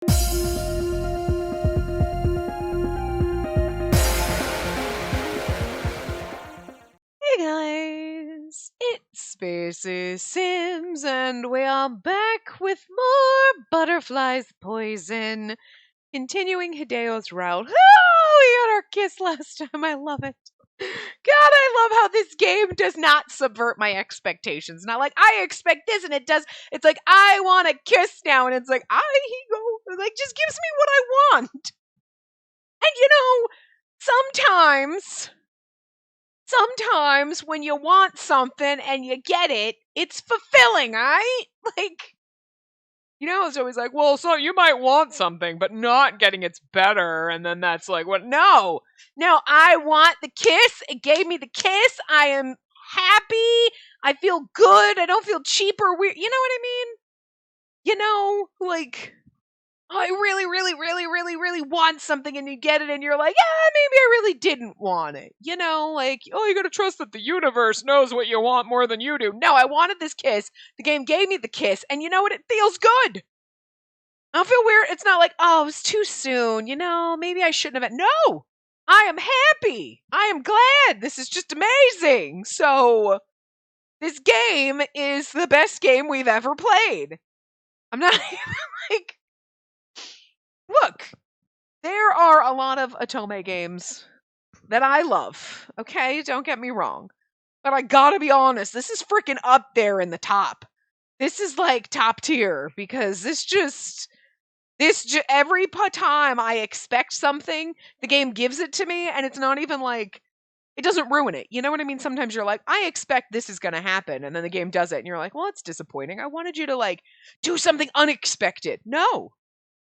Hey guys, it's Spacey Sims, and we are back with more Butterflies Poison, continuing Hideo's route. Oh, we got our kiss last time. I love it. God, I love how this game does not subvert my expectations. Not like I expect this and it does. It's like I want a kiss now, and it's like like just gives me what I want. And sometimes when you want something and you get it, it's fulfilling, right? Like, it's always like, well, so you might want something, but not getting it's better. And then that's like, what? No, I want the kiss. It gave me the kiss. I am happy. I feel good. I don't feel cheap or weird. You know what I mean? Like, I really, really, really, really, really want something and you get it and you're like, yeah, maybe I really didn't want it. Like, oh, you gotta trust that the universe knows what you want more than you do. No, I wanted this kiss. The game gave me the kiss, and you know what? It feels good. I don't feel weird. It's not like, oh, it was too soon. Maybe I shouldn't have. No, I am happy. I am glad. This is just amazing. So, this game is the best game we've ever played. I'm not even like, look, there are a lot of Otome games that I love, okay? Don't get me wrong. But I gotta be honest, this is freaking up there in the top. This is like top tier because every time I expect something, the game gives it to me, and it's not even like, it doesn't ruin it. You know what I mean? Sometimes you're like, I expect this is gonna happen, and then the game does it, and you're like, well, it's disappointing. I wanted you to like do something unexpected. No.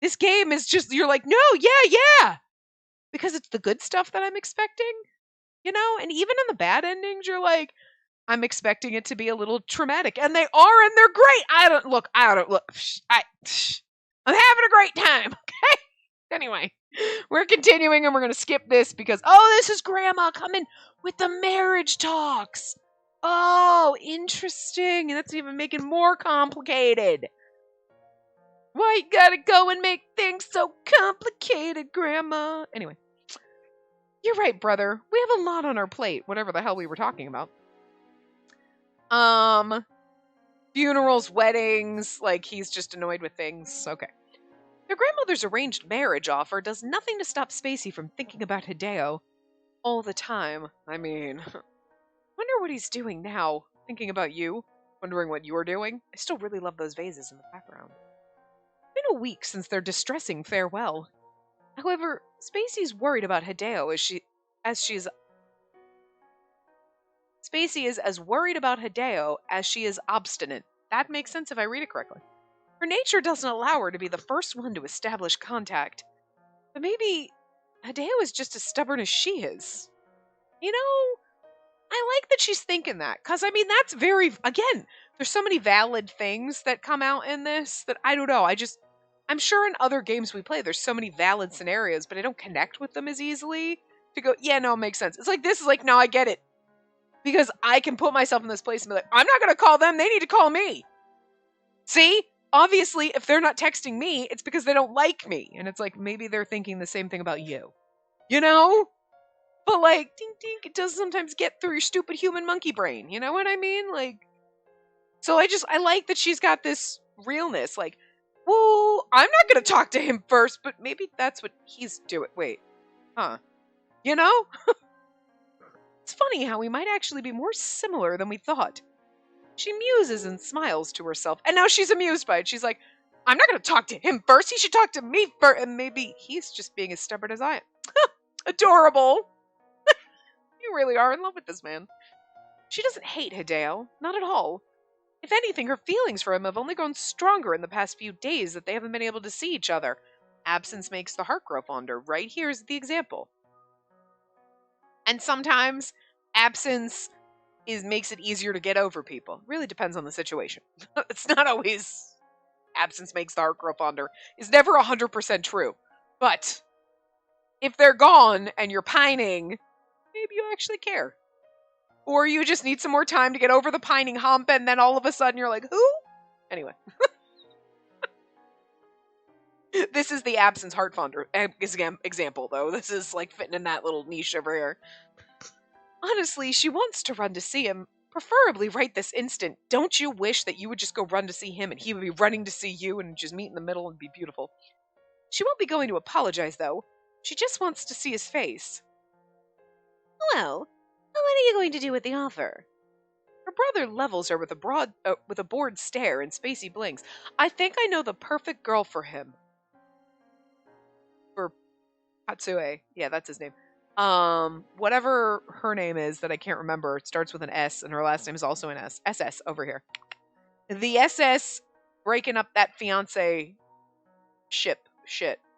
This game is just, you're like, no, yeah. Because it's the good stuff that I'm expecting, and even in the bad endings, you're like, I'm expecting it to be a little traumatic, and they are, and they're great. I'm having a great time. Okay. Anyway, we're continuing, and we're gonna skip this because this is Grandma coming with the marriage talks. Oh, interesting, and that's even making more complicated. Why you gotta go and make things so complicated, Grandma? Anyway. You're right, brother. We have a lot on our plate, whatever the hell we were talking about. Funerals, weddings, like he's just annoyed with things. Okay. Their grandmother's arranged marriage offer does nothing to stop Spacey from thinking about Hideo all the time. I mean, wonder what he's doing now. Thinking about you, wondering what you're doing. I still really love those vases in the background. It's been a week since their distressing farewell. However, Spacey's worried about Hideo Spacey is as worried about Hideo as she is obstinate. That makes sense if I read it correctly. Her nature doesn't allow her to be the first one to establish contact. But maybe Hideo is just as stubborn as she is. I like that she's thinking that. Because, that's again, there's so many valid things that come out in this that I don't know. I'm sure in other games we play, there's so many valid scenarios, but I don't connect with them as easily to go, yeah, no, it makes sense. It's like, this is like, no, I get it. Because I can put myself in this place and be like, I'm not going to call them. They need to call me. See? Obviously, if they're not texting me, it's because they don't like me. And it's like, maybe they're thinking the same thing about you. But like, ding ding, it does sometimes get through your stupid human monkey brain. You know what I mean? Like, so I like that she's got this realness. Like, well, I'm not going to talk to him first, but maybe that's what he's doing. Wait. Huh. It's funny how we might actually be more similar than we thought. She muses and smiles to herself, and now she's amused by it. She's like, I'm not going to talk to him first. He should talk to me first. And maybe he's just being as stubborn as I am. Adorable. You really are in love with this man. She doesn't hate Hideo. Not at all. If anything, her feelings for him have only grown stronger in the past few days that they haven't been able to see each other. Absence makes the heart grow fonder. Right here's the example. And sometimes absence makes it easier to get over people. Really depends on the situation. It's not always absence makes the heart grow fonder. It's never 100% true. But if they're gone and you're pining, maybe you actually care. Or you just need some more time to get over the pining hump, and then all of a sudden you're like, who? Anyway. This is the absence heart fonder example, though. This is like fitting in that little niche over here. Honestly, she wants to run to see him, preferably right this instant. Don't you wish that you would just go run to see him and he would be running to see you and just meet in the middle and be beautiful? She won't be going to apologize, though. She just wants to see his face. Well, what are you going to do with the offer? Her brother levels her with a bored stare, and Spacey blinks. I think I know the perfect girl for him. For Katsue. Yeah, that's his name. Whatever her name is that I can't remember. It starts with an S, and her last name is also an S. SS over here. The SS breaking up that fiance shit.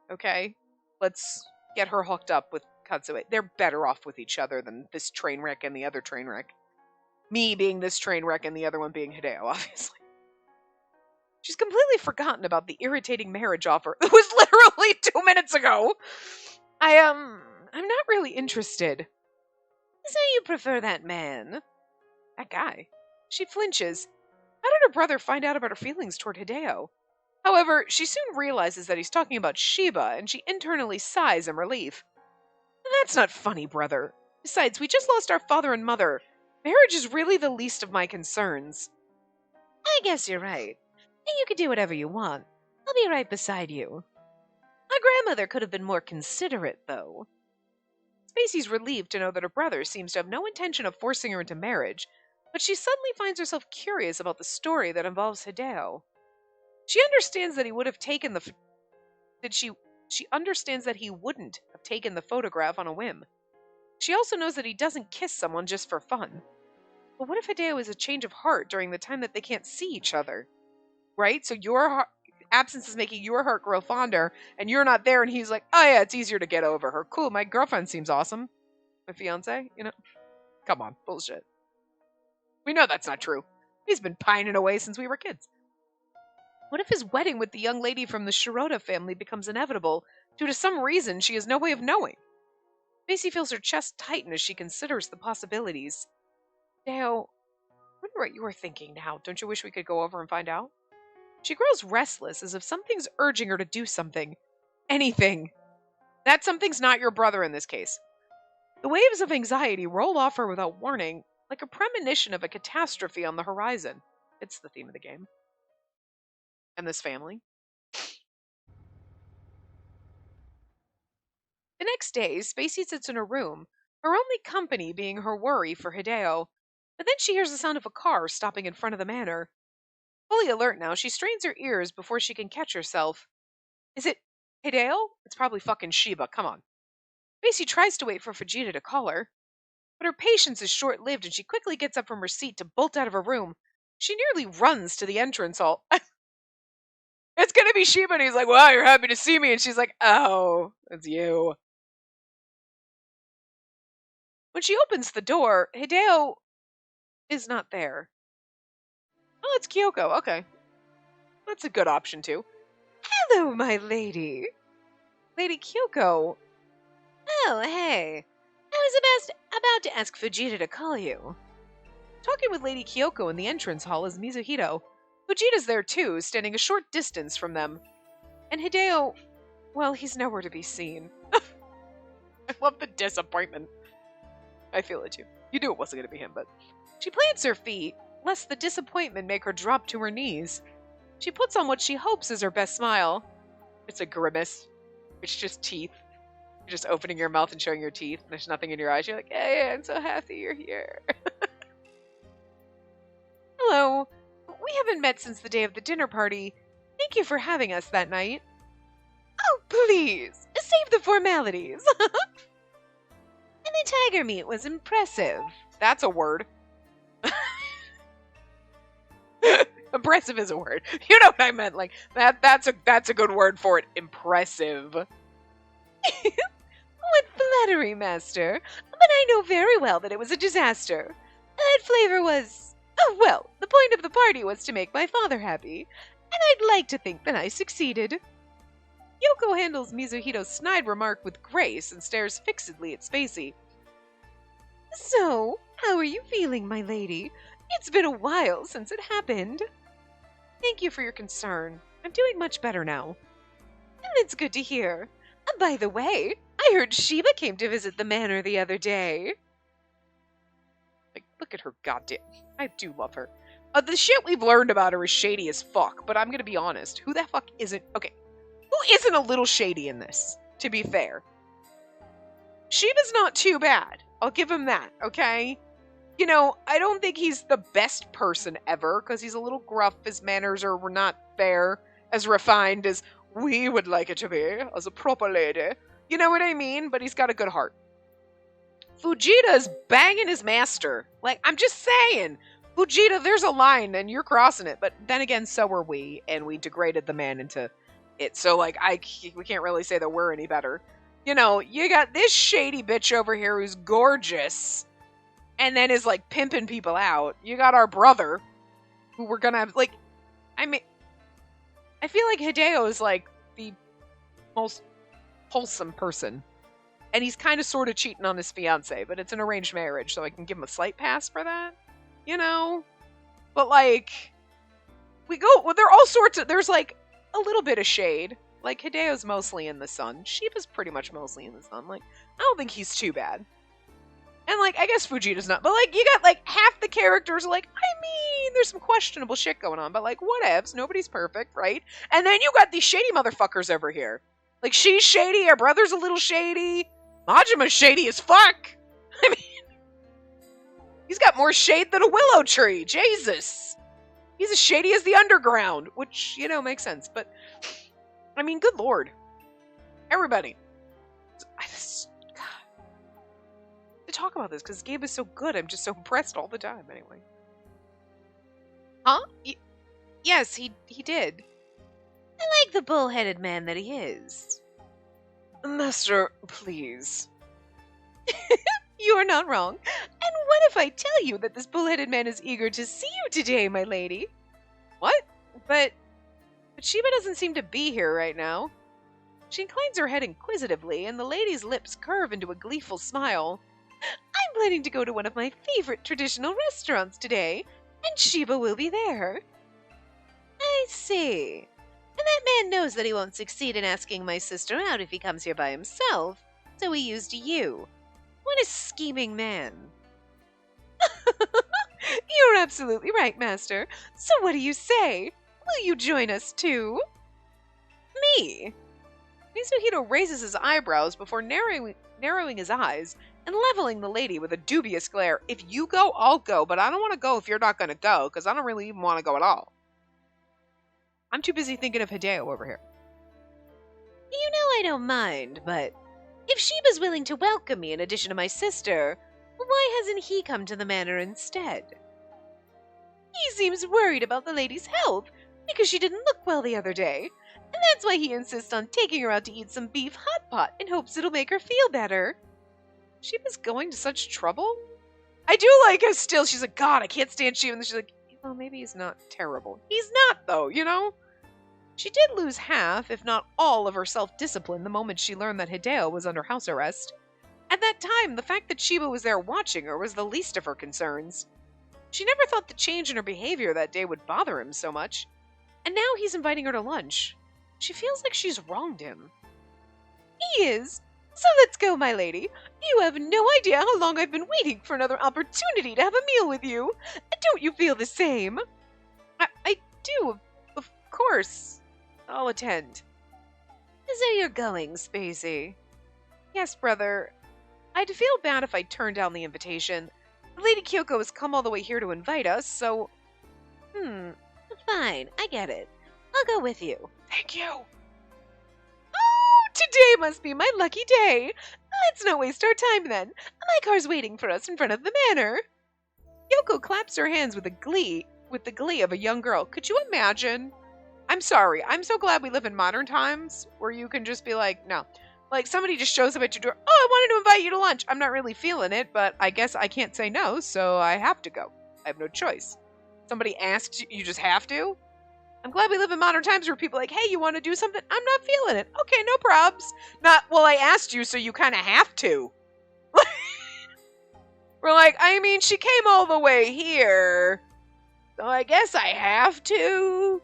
Okay? Let's get her hooked up with Katsue. They're better off with each other than this train wreck and the other train wreck. Me being this train wreck and the other one being Hideo, obviously. She's completely forgotten about the irritating marriage offer that was literally 2 minutes ago. I'm not really interested. So you prefer that man? That guy. She flinches. How did her brother find out about her feelings toward Hideo? However, she soon realizes that he's talking about Shiba, and she internally sighs in relief. That's not funny, brother. Besides, we just lost our father and mother. Marriage is really the least of my concerns. I guess you're right. You can do whatever you want. I'll be right beside you. Our grandmother could have been more considerate, though. Spacey's relieved to know that her brother seems to have no intention of forcing her into marriage, but she suddenly finds herself curious about the story that involves Hideo. She understands that he would have taken she understands that he wouldn't have taken the photograph on a whim. She also knows that he doesn't kiss someone just for fun. But what if Hideo is a change of heart during the time that they can't see each other? Right? So your absence is making your heart grow fonder, and you're not there, and he's like, oh yeah, it's easier to get over her. Cool, my girlfriend seems awesome. My fiance, you know? Come on, bullshit. We know that's not true. He's been pining away since we were kids. What if his wedding with the young lady from the Shirota family becomes inevitable due to some reason she has no way of knowing? Macy feels her chest tighten as she considers the possibilities. Hideo, I wonder what you are thinking now. Don't you wish we could go over and find out? She grows restless, as if something's urging her to do something. Anything. That something's not your brother in this case. The waves of anxiety roll off her without warning, like a premonition of a catastrophe on the horizon. It's the theme of the game. And this family. The next day, Spacey sits in her room, her only company being her worry for Hideo. But then she hears the sound of a car stopping in front of the manor. Fully alert now, she strains her ears before she can catch herself. Is it Hideo? It's probably fucking Shiba, come on. Spacey tries to wait for Fujita to call her, but her patience is short-lived and she quickly gets up from her seat to bolt out of her room. She nearly runs to the entrance hall. It's gonna be Shiba, and he's like, wow, you're happy to see me, and she's like, oh, it's you. When she opens the door, Hideo is not there. Oh, it's Kyoko, okay. That's a good option, too. Hello, my lady. Lady Kyoko. Oh, hey. I was about to ask Fujita to call you. Talking with Lady Kyoko in the entrance hall is Mizuhito. Fujita's there too, standing a short distance from them. And Hideo, well, he's nowhere to be seen. I love the disappointment. I feel it too. You knew it wasn't going to be him, but... She plants her feet, lest the disappointment make her drop to her knees. She puts on what she hopes is her best smile. It's a grimace. It's just teeth. You're just opening your mouth and showing your teeth. And there's nothing in your eyes. You're like, hey, I'm so happy you're here. Hello. We haven't met since the day of the dinner party. Thank you for having us that night. Oh, please. Save the formalities. And the tiger meat was impressive. That's a word. Impressive is a word. You know what I meant. Like that's a good word for it. Impressive. What flattery, master. But I know very well that it was a disaster. That flavor was... Oh, well, the point of the party was to make my father happy. And I'd like to think that I succeeded. Yoko handles Mizuhito's snide remark with grace and stares fixedly at Spacey. So, how are you feeling, my lady? It's been a while since it happened. Thank you for your concern. I'm doing much better now. It's good to hear. By the way, I heard Sheba came to visit the manor the other day. Like, look at her goddamn... I do love her. The shit we've learned about her is shady as fuck, but I'm gonna be honest. Who the fuck isn't... Okay, who isn't a little shady in this, to be fair? Sheba's not too bad. I'll give him that, okay? You know, I don't think he's the best person ever, because he's a little gruff. His manners are not there, as refined as we would like it to be, as a proper lady. You know what I mean? But he's got a good heart. Fujita's banging his master. Like, I'm just saying. Fujita, there's a line, and you're crossing it. But then again, so are we, and we degraded the man into it. So, like, we can't really say that we're any better. You know, you got this shady bitch over here who's gorgeous, and then is, like, pimping people out. You got our brother, who we're gonna have, like, I mean, I feel like Hideo is, like, the most wholesome person. And he's kind of sort of cheating on his fiance, but it's an arranged marriage, so I can give him a slight pass for that. You know? But, like, well, there are all sorts of, there's, like, a little bit of shade. Like, Hideo's mostly in the sun. Sheba's pretty much mostly in the sun. Like, I don't think he's too bad. And, like, I guess Fujita's not. But, like, you got, like, half the characters are like, I mean, there's some questionable shit going on. But, like, whatevs. Nobody's perfect, right? And then you got these shady motherfuckers over here. Like, she's shady. Her brother's a little shady. Majima's shady as fuck. I mean, he's got more shade than a willow tree. Jesus. He's as shady as the underground. Which, you know, makes sense. But, I mean, good lord. Everybody. To talk about this, because this game is so good. I'm just so impressed all the time, anyway. Huh? Yes, he did. I like the bull-headed man that he is. Master, please. You are not wrong. And what if I tell you that this bull-headed man is eager to see you today, my lady? What? But Sheba doesn't seem to be here right now. She inclines her head inquisitively, and the lady's lips curve into a gleeful smile. I'm planning to go to one of my favorite traditional restaurants today, and Sheba will be there. I see. And that man knows that he won't succeed in asking my sister out if he comes here by himself, so he used you. What a scheming man. You're absolutely right, Master. So what do you say? Will you join us too? Me? Mizuhito raises his eyebrows before narrowing his eyes and leveling the lady with a dubious glare. If you go, I'll go, but I don't want to go if you're not going to go, because I don't really even want to go at all. I'm too busy thinking of Hideo over here. You know I don't mind, but if Sheba's willing to welcome me in addition to my sister, why hasn't he come to the manor instead? He seems worried about the lady's health because she didn't look well the other day, and that's why he insists on taking her out to eat some beef hot pot in hopes it'll make her feel better. Sheba's going to such trouble? I do like her still. She's like, God, I can't stand Sheba. And she's like, well, maybe he's not terrible. He's not, though, you know? She did lose half, if not all, of her self-discipline the moment she learned that Hideo was under house arrest. At that time, the fact that Sheba was there watching her was the least of her concerns. She never thought the change in her behavior that day would bother him so much. And now he's inviting her to lunch. She feels like she's wronged him. He is. So let's go, my lady. You have no idea how long I've been waiting for another opportunity to have a meal with you. Don't you feel the same? I do, of course. I'll attend. So you're going, Spacey? Yes, brother. I'd feel bad if I turned down the invitation. Lady Kyoko has come all the way here to invite us, so... Fine, I get it. I'll go with you. Thank you. Oh, today must be my lucky day. Let's not waste our time then. My car's waiting for us in front of the manor. Kyoko claps her hands with the glee of a young girl. Could you imagine? I'm sorry. I'm so glad we live in modern times where you can just be like, no. Like, somebody just shows up at your door. Oh, I wanted to invite you to lunch. I'm not really feeling it, but I guess I can't say no, so I have to go. I have no choice. Somebody asks you, you just have to? I'm glad we live in modern times where people are like, hey, you want to do something? I'm not feeling it. Okay, no probs. Not, well, I asked you, so you kind of have to. We're like, I mean, she came all the way here, so I guess I have to.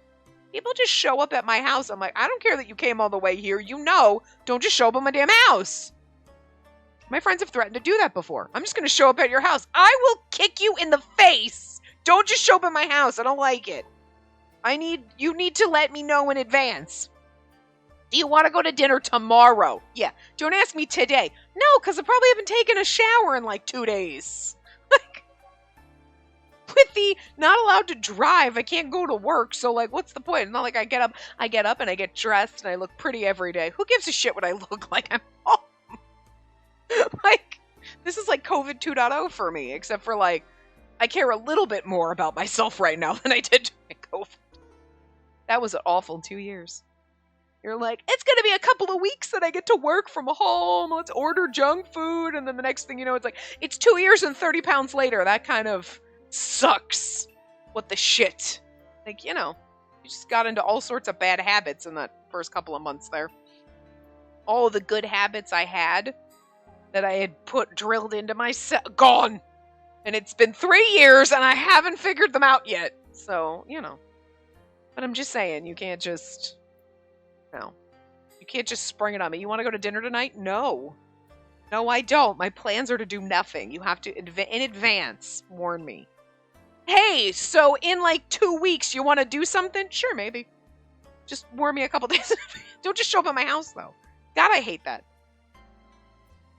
People just show up at my house. I'm like, I don't care that you came all the way here. Don't just show up at my damn house. My friends have threatened to do that before. I'm just going to show up at your house. I will kick you in the face. Don't just show up at my house. I don't like it. You need to let me know in advance. Do you want to go to dinner tomorrow? Yeah. Don't ask me today. No, because I probably haven't taken a shower in like 2 days. Like, with the not allowed to drive, I can't go to work. So like, what's the point? It's not like I get up and I get dressed and I look pretty every day. Who gives a shit what I look like? I'm home. Like, this is like COVID 2.0 for me, except for like, I care a little bit more about myself right now than I did during COVID. That was an awful 2 years. You're like, it's going to be a couple of weeks that I get to work from home. Let's order junk food. And then the next thing you know, it's like, it's 2 years and 30 pounds later. That kind of sucks. What the shit? Like, you just got into all sorts of bad habits in that first couple of months there. All the good habits I had that I had drilled into myself, gone. And it's been 3 years and I haven't figured them out yet. So, But I'm just saying, you can't just... No. You can't just spring it on me. You want to go to dinner tonight? No. No, I don't. My plans are to do nothing. You have to, in advance, warn me. Hey, so in like 2 weeks, you want to do something? Sure, maybe. Just warn me a couple days. Don't just show up at my house, though. God, I hate that.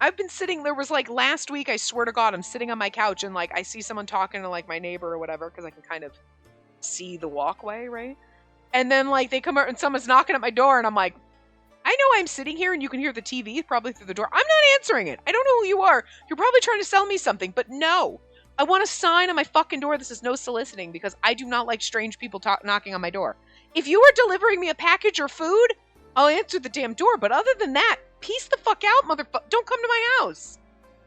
I've been sitting, there was like last week, I swear to God, I'm sitting on my couch and like I see someone talking to like my neighbor or whatever, because I can kind of see the walkway, right? And then, like, they come out and someone's knocking at my door, and I'm like, I know I'm sitting here, and you can hear the TV probably through the door. I'm not answering it. I don't know who you are. You're probably trying to sell me something, but no. I want a sign on my fucking door. This is no soliciting, because I do not like strange people knocking on my door. If you are delivering me a package or food, I'll answer the damn door. But other than that, peace the fuck out, motherfucker. Don't come to my house.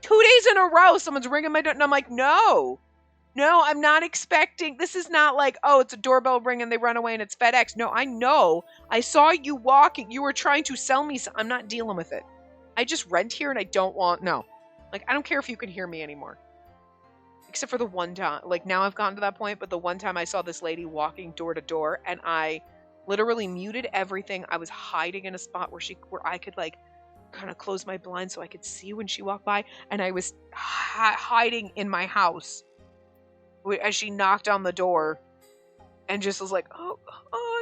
2 days in a row, someone's ringing my door, and I'm like, no. No, I'm not expecting, this is not like, oh, it's a doorbell ring and they run away and it's FedEx. No, I know. I saw you walking. You were trying to sell me. I'm not dealing with it. I just rent here and I don't want, no. Like, I don't care if you can hear me anymore. Except for the one time, like now I've gotten to that point, but the one time I saw this lady walking door to door and I literally muted everything. I was hiding in a spot where I could like kind of close my blinds so I could see when she walked by. And I was hiding in my house as she knocked on the door and just was like, oh,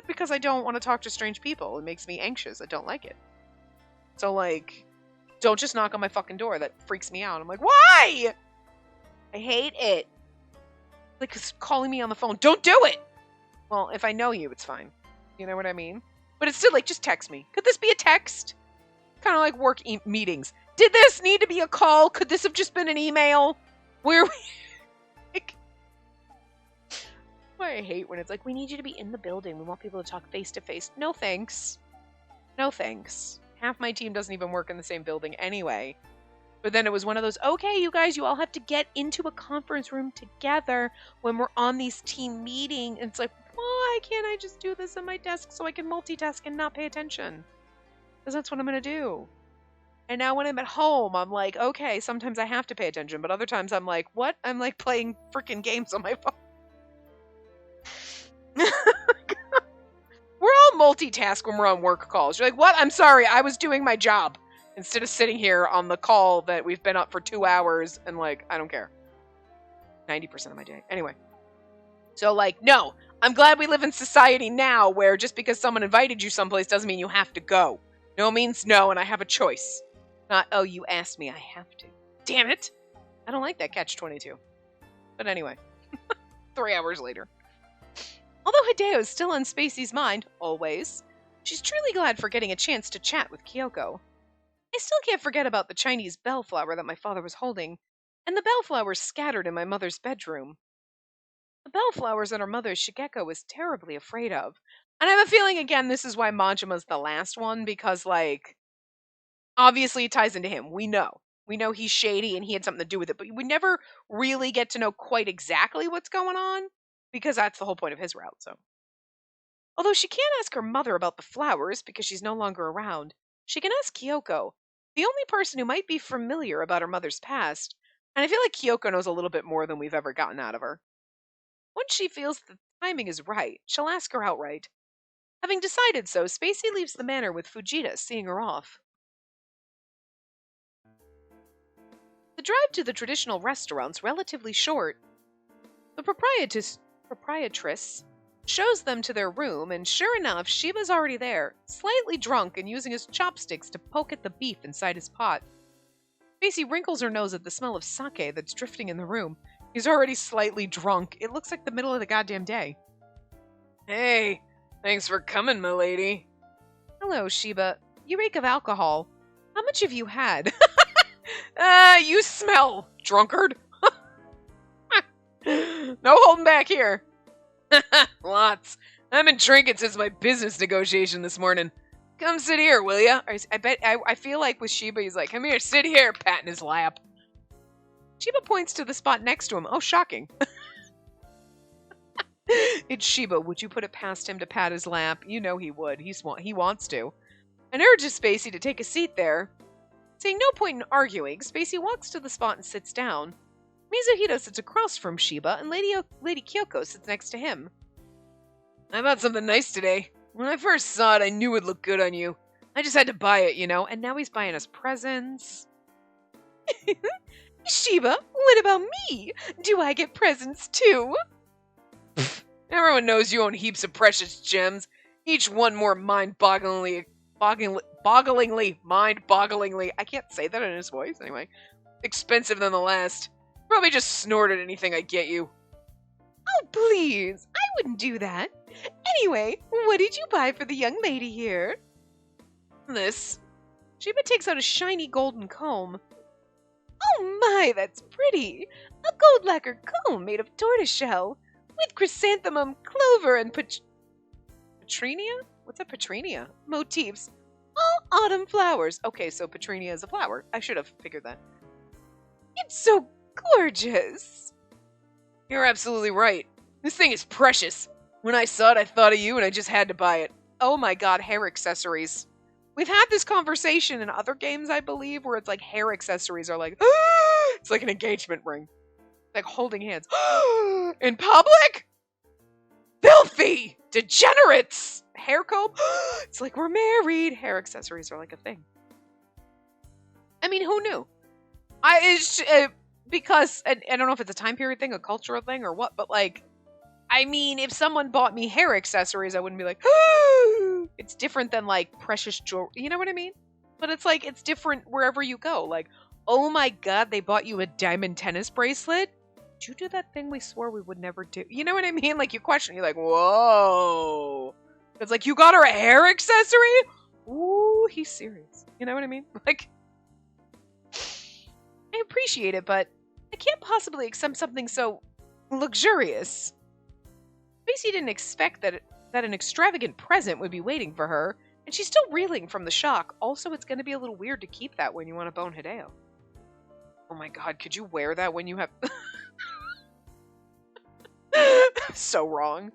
because I don't want to talk to strange people. It makes me anxious. I don't like it. So, like, don't just knock on my fucking door. That freaks me out. I'm like, why? I hate it. Like, calling me on the phone. Don't do it. Well, if I know you, it's fine. You know what I mean? But it's still like, just text me. Could this be a text? Kind of like work meetings. Did this need to be a call? Could this have just been an email? Where we... like, I hate when it's like, we need you to be in the building. We want people to talk face to face. No thanks. No thanks. Half my team doesn't even work in the same building anyway. But then it was one of those, okay, you guys, you all have to get into a conference room together when we're on these team meetings. And it's like, why can't I just do this at my desk so I can multitask and not pay attention? Because that's what I'm going to do. And now when I'm at home, I'm like, okay, sometimes I have to pay attention. But other times I'm like, what? I'm like playing freaking games on my phone. We're all multitask when we're on work calls. You're like, what? I'm sorry, I was doing my job. Instead of sitting here on the call that we've been up for 2 hours and like, I don't care. 90% of my day. Anyway. So like, no. I'm glad we live in society now where just because someone invited you someplace doesn't mean you have to go. No means no, and I have a choice. Not, oh, you asked me, I have to. Damn it. I don't like that catch-22. But anyway. 3 hours later. Although Hideo is still on Spacey's mind, always, she's truly glad for getting a chance to chat with Kyoko. I still can't forget about the Chinese bellflower that my father was holding, and the bellflowers scattered in my mother's bedroom. The bellflowers that our mother Shigeko was terribly afraid of. And I have a feeling, again, this is why Majima's the last one, because, like, obviously it ties into him. We know. We know he's shady and he had something to do with it, but we never really get to know quite exactly what's going on. Because that's the whole point of his route, so. Although she can't ask her mother about the flowers because she's no longer around, she can ask Kyoko, the only person who might be familiar about her mother's past, and I feel like Kyoko knows a little bit more than we've ever gotten out of her. Once she feels the timing is right, she'll ask her outright. Having decided so, Spacey leaves the manor with Fujita, seeing her off. The drive to the traditional restaurant's relatively short. The proprietress shows them to their room, and sure enough, Shiba's already there, slightly drunk and using his chopsticks to poke at the beef inside his pot. Spacey wrinkles her nose at the smell of sake that's drifting in the room. He's already slightly drunk. It looks like the middle of the goddamn day. Hey, thanks for coming, milady. Hello, Shiba. You reek of alcohol. How much have you had? You smell, drunkard. No holding back here. Lots. I've been drinking since my business negotiation this morning. Come sit here, will ya? I feel like with Shiba, he's like, come here, sit here, patting his lap. Shiba points to the spot next to him. Oh, shocking. It's Shiba. Would you put it past him to pat his lap? You know he would. He wants to. And urges Spacey to take a seat there. Seeing no point in arguing, Spacey walks to the spot and sits down. Mizuhito sits across from Shiba, and Lady Kyoko sits next to him. I bought something nice today. When I first saw it, I knew it'd look good on you. I just had to buy it, you know, and now he's buying us presents. Shiba, what about me? Do I get presents too? Everyone knows you own heaps of precious gems, each one more mind-bogglingly, I can't say that in his voice, anyway, expensive than the last. Probably just snorted anything I get you. Oh, please, I wouldn't do that. Anyway, what did you buy for the young lady here? This. Shiba takes out a shiny golden comb. Oh my, that's pretty. A gold lacquer comb made of tortoiseshell, with chrysanthemum, clover, and petrinia? What's a petrinia? Motifs. All autumn flowers. Okay, so petrinia is a flower. I should have figured that. It's so gorgeous. You're absolutely right. This thing is precious. When I saw it, I thought of you, and I just had to buy it. Oh my god, hair accessories. We've had this conversation in other games, I believe, where it's like hair accessories are like, it's like an engagement ring. Like holding hands. In public? Filthy! Degenerates! Hair comb? It's like we're married. Hair accessories are like a thing. I mean, who knew? Because, I don't know if it's a time period thing, a cultural thing, or what, but like, I mean, if someone bought me hair accessories, I wouldn't be like, it's different than like precious jewelry. You know what I mean? But it's like, it's different wherever you go. Like, oh my god, they bought you a diamond tennis bracelet? Did you do that thing we swore we would never do? You know what I mean? Like, you question, you're like, whoa. It's like, you got her a hair accessory? Ooh, he's serious. You know what I mean? Like, I appreciate it, but I can't possibly accept something so luxurious. Spacey didn't expect that an extravagant present would be waiting for her, and she's still reeling from the shock. Also, it's going to be a little weird to keep that when you want to bone Hideo. Oh my god, could you wear that when you have... So wrong.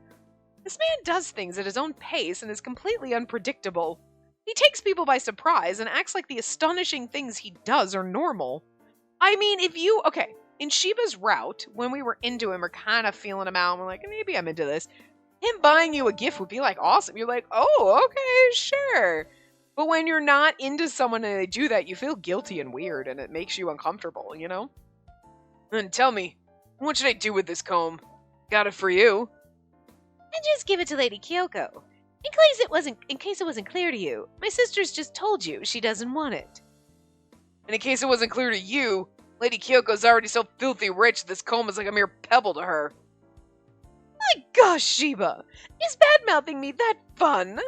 This man does things at his own pace and is completely unpredictable. He takes people by surprise and acts like the astonishing things he does are normal. I mean, okay, in Shiba's route, when we were into him or kind of feeling him out, and we're like, maybe I'm into this, him buying you a gift would be like awesome. You're like, oh, okay, sure. But when you're not into someone and they do that, you feel guilty and weird, and it makes you uncomfortable, you know? And tell me, what should I do with this comb? Got it for you. And just give it to Lady Kyoko. In case it wasn't clear to you, my sister's just told you she doesn't want it. And in case it wasn't clear to you, Lady Kyoko's already so filthy rich this comb is like a mere pebble to her. My gosh, Shiba! Is bad-mouthing me that fun?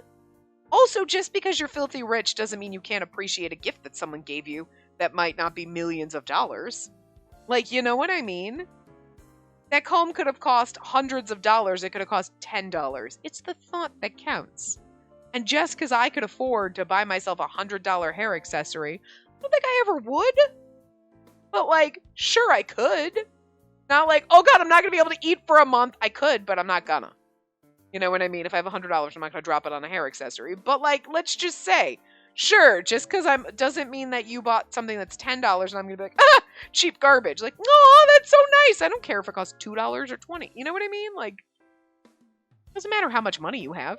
Also, just because you're filthy rich doesn't mean you can't appreciate a gift that someone gave you that might not be millions of dollars. Like, you know what I mean? That comb could have cost hundreds of dollars. It could have cost $10. It's the thought that counts. And just because I could afford to buy myself a $100 hair accessory, I don't think I ever would. But, like, sure I could. Not like, oh god, I'm not going to be able to eat for a month. I could, but I'm not gonna. You know what I mean? If I have $100, I'm not going to drop it on a hair accessory. But, like, let's just say, sure, just because doesn't mean that you bought something that's $10 and I'm going to be like, cheap garbage. Like, oh, that's so nice. I don't care if it costs $2 or $20. You know what I mean? Like, doesn't matter how much money you have.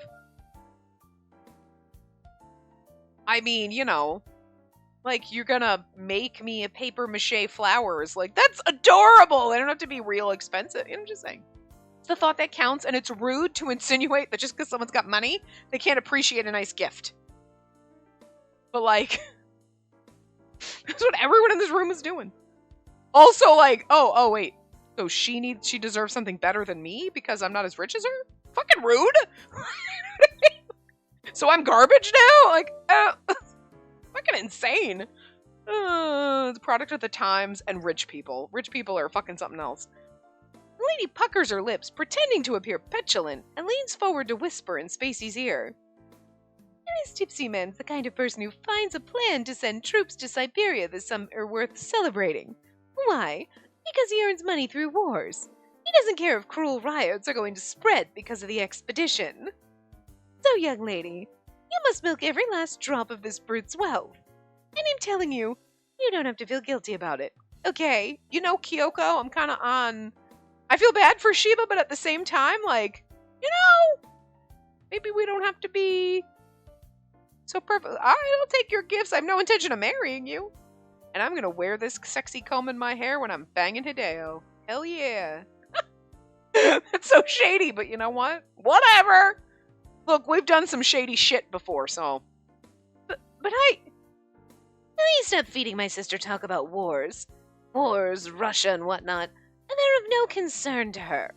I mean, like, you're gonna make me a paper mache flowers. Like, that's adorable. They don't have to be real expensive. I'm just saying. It's the thought that counts, and it's rude to insinuate that just because someone's got money, they can't appreciate a nice gift. But, like, that's what everyone in this room is doing. Also, like, oh, wait. So she deserves something better than me because I'm not as rich as her? Fucking rude. So I'm garbage now? Like, fucking insane. The product of the times and rich people. Rich people are fucking something else. The lady puckers her lips, pretending to appear petulant, and leans forward to whisper in Spacey's ear. This tipsy man's the kind of person who finds a plan to send troops to Siberia this summer worth celebrating. Why? Because he earns money through wars. He doesn't care if cruel riots are going to spread because of the expedition. So, young lady, you must milk every last drop of this brute's wealth. And I'm telling you, you don't have to feel guilty about it. Okay, Kyoko, I'm kind of on... I feel bad for Shiba, but at the same time, like, maybe we don't have to be so perfect. I'll take your gifts. I have no intention of marrying you. And I'm going to wear this sexy comb in my hair when I'm banging Hideo. Hell yeah. That's so shady, but you know what? Whatever. Look, we've done some shady shit before, so... But Please stop feeding my sister talk about wars. Wars, Russia and whatnot, and they're of no concern to her.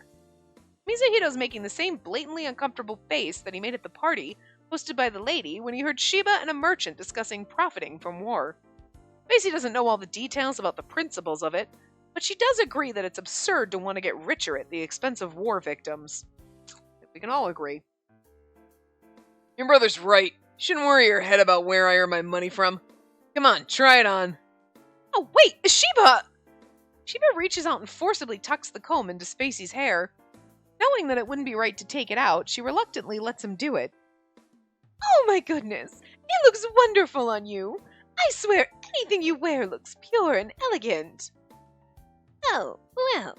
Mizuhito's making the same blatantly uncomfortable face that he made at the party hosted by the lady when he heard Shiba and a merchant discussing profiting from war. Spacey doesn't know all the details about the principles of it, but she does agree that it's absurd to want to get richer at the expense of war victims. We can all agree. Your brother's right. You shouldn't worry your head about where I earn my money from. Come on, try it on. Oh, wait, Shiba! Shiba reaches out and forcibly tucks the comb into Spacey's hair. Knowing that it wouldn't be right to take it out, she reluctantly lets him do it. Oh my goodness, it looks wonderful on you. I swear anything you wear looks pure and elegant. Oh, well,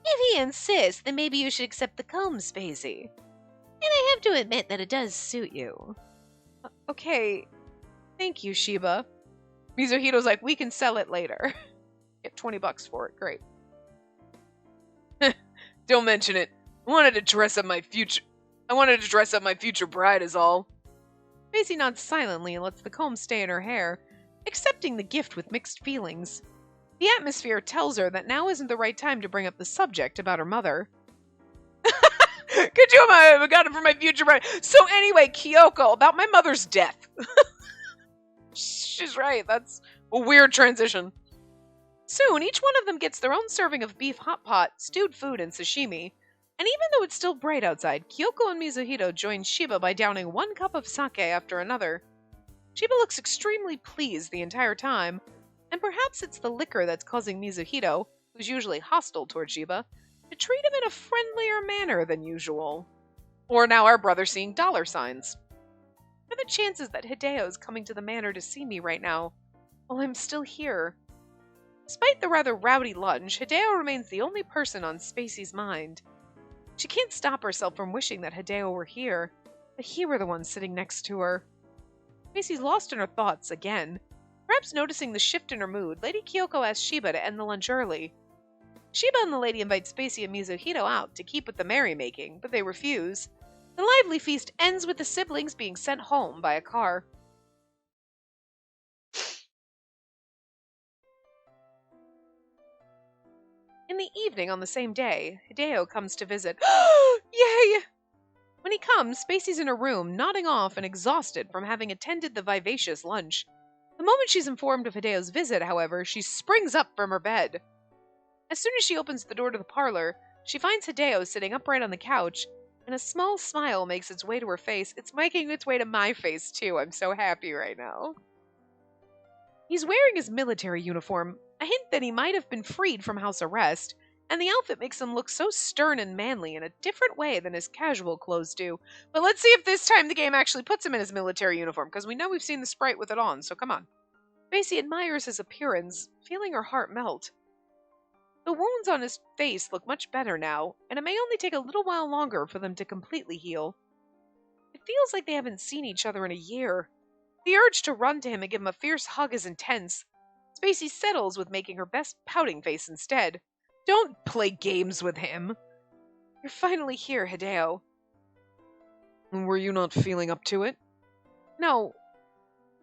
if he insists, then maybe you should accept the comb, Spacey. And I have to admit that it does suit you. Okay, thank you, Shiba. Mizuhito's like, we can sell it later. Get $20 for it, great. Don't mention it. I wanted to dress up my future bride is all. Spacey nods silently and lets the comb stay in her hair, accepting the gift with mixed feelings. The atmosphere tells her that now isn't the right time to bring up the subject about her mother. Could you have got it for my future bride? So anyway, Kyoko, about my mother's death. She's right, that's a weird transition. Soon, each one of them gets their own serving of beef hot pot, stewed food, and sashimi. And even though it's still bright outside, Kyoko and Mizuhito join Shiba by downing one cup of sake after another. Shiba looks extremely pleased the entire time, and perhaps it's the liquor that's causing Mizuhito, who's usually hostile toward Shiba, to treat him in a friendlier manner than usual. Or now our brother seeing dollar signs. What are the chances that Hideo's coming to the manor to see me right now, while I'm still here? Despite the rather rowdy lunch, Hideo remains the only person on Spacey's mind. She can't stop herself from wishing that Hideo were here, that he were the one sitting next to her. Spacey's lost in her thoughts again. Perhaps noticing the shift in her mood, Lady Kyoko asks Shiba to end the lunch early. Shiba and the lady invite Spacey and Mizuhito out to keep with the merrymaking, but they refuse. The lively feast ends with the siblings being sent home by a car. In the evening on the same day, Hideo comes to visit. Yay! When he comes, Spacey's in her room, nodding off and exhausted from having attended the vivacious lunch. The moment she's informed of Hideo's visit, however, she springs up from her bed. As soon as she opens the door to the parlor, she finds Hideo sitting upright on the couch, and a small smile makes its way to her face. It's making its way to my face, too. I'm so happy right now. He's wearing his military uniform, a hint that he might have been freed from house arrest, and the outfit makes him look so stern and manly in a different way than his casual clothes do. But let's see if this time the game actually puts him in his military uniform, because we know we've seen the sprite with it on, so come on. Spacey admires his appearance, feeling her heart melt. The wounds on his face look much better now, and it may only take a little while longer for them to completely heal. It feels like they haven't seen each other in a year. The urge to run to him and give him a fierce hug is intense. Spacey settles with making her best pouting face instead. Don't play games with him. You're finally here, Hideo. Were you not feeling up to it? No.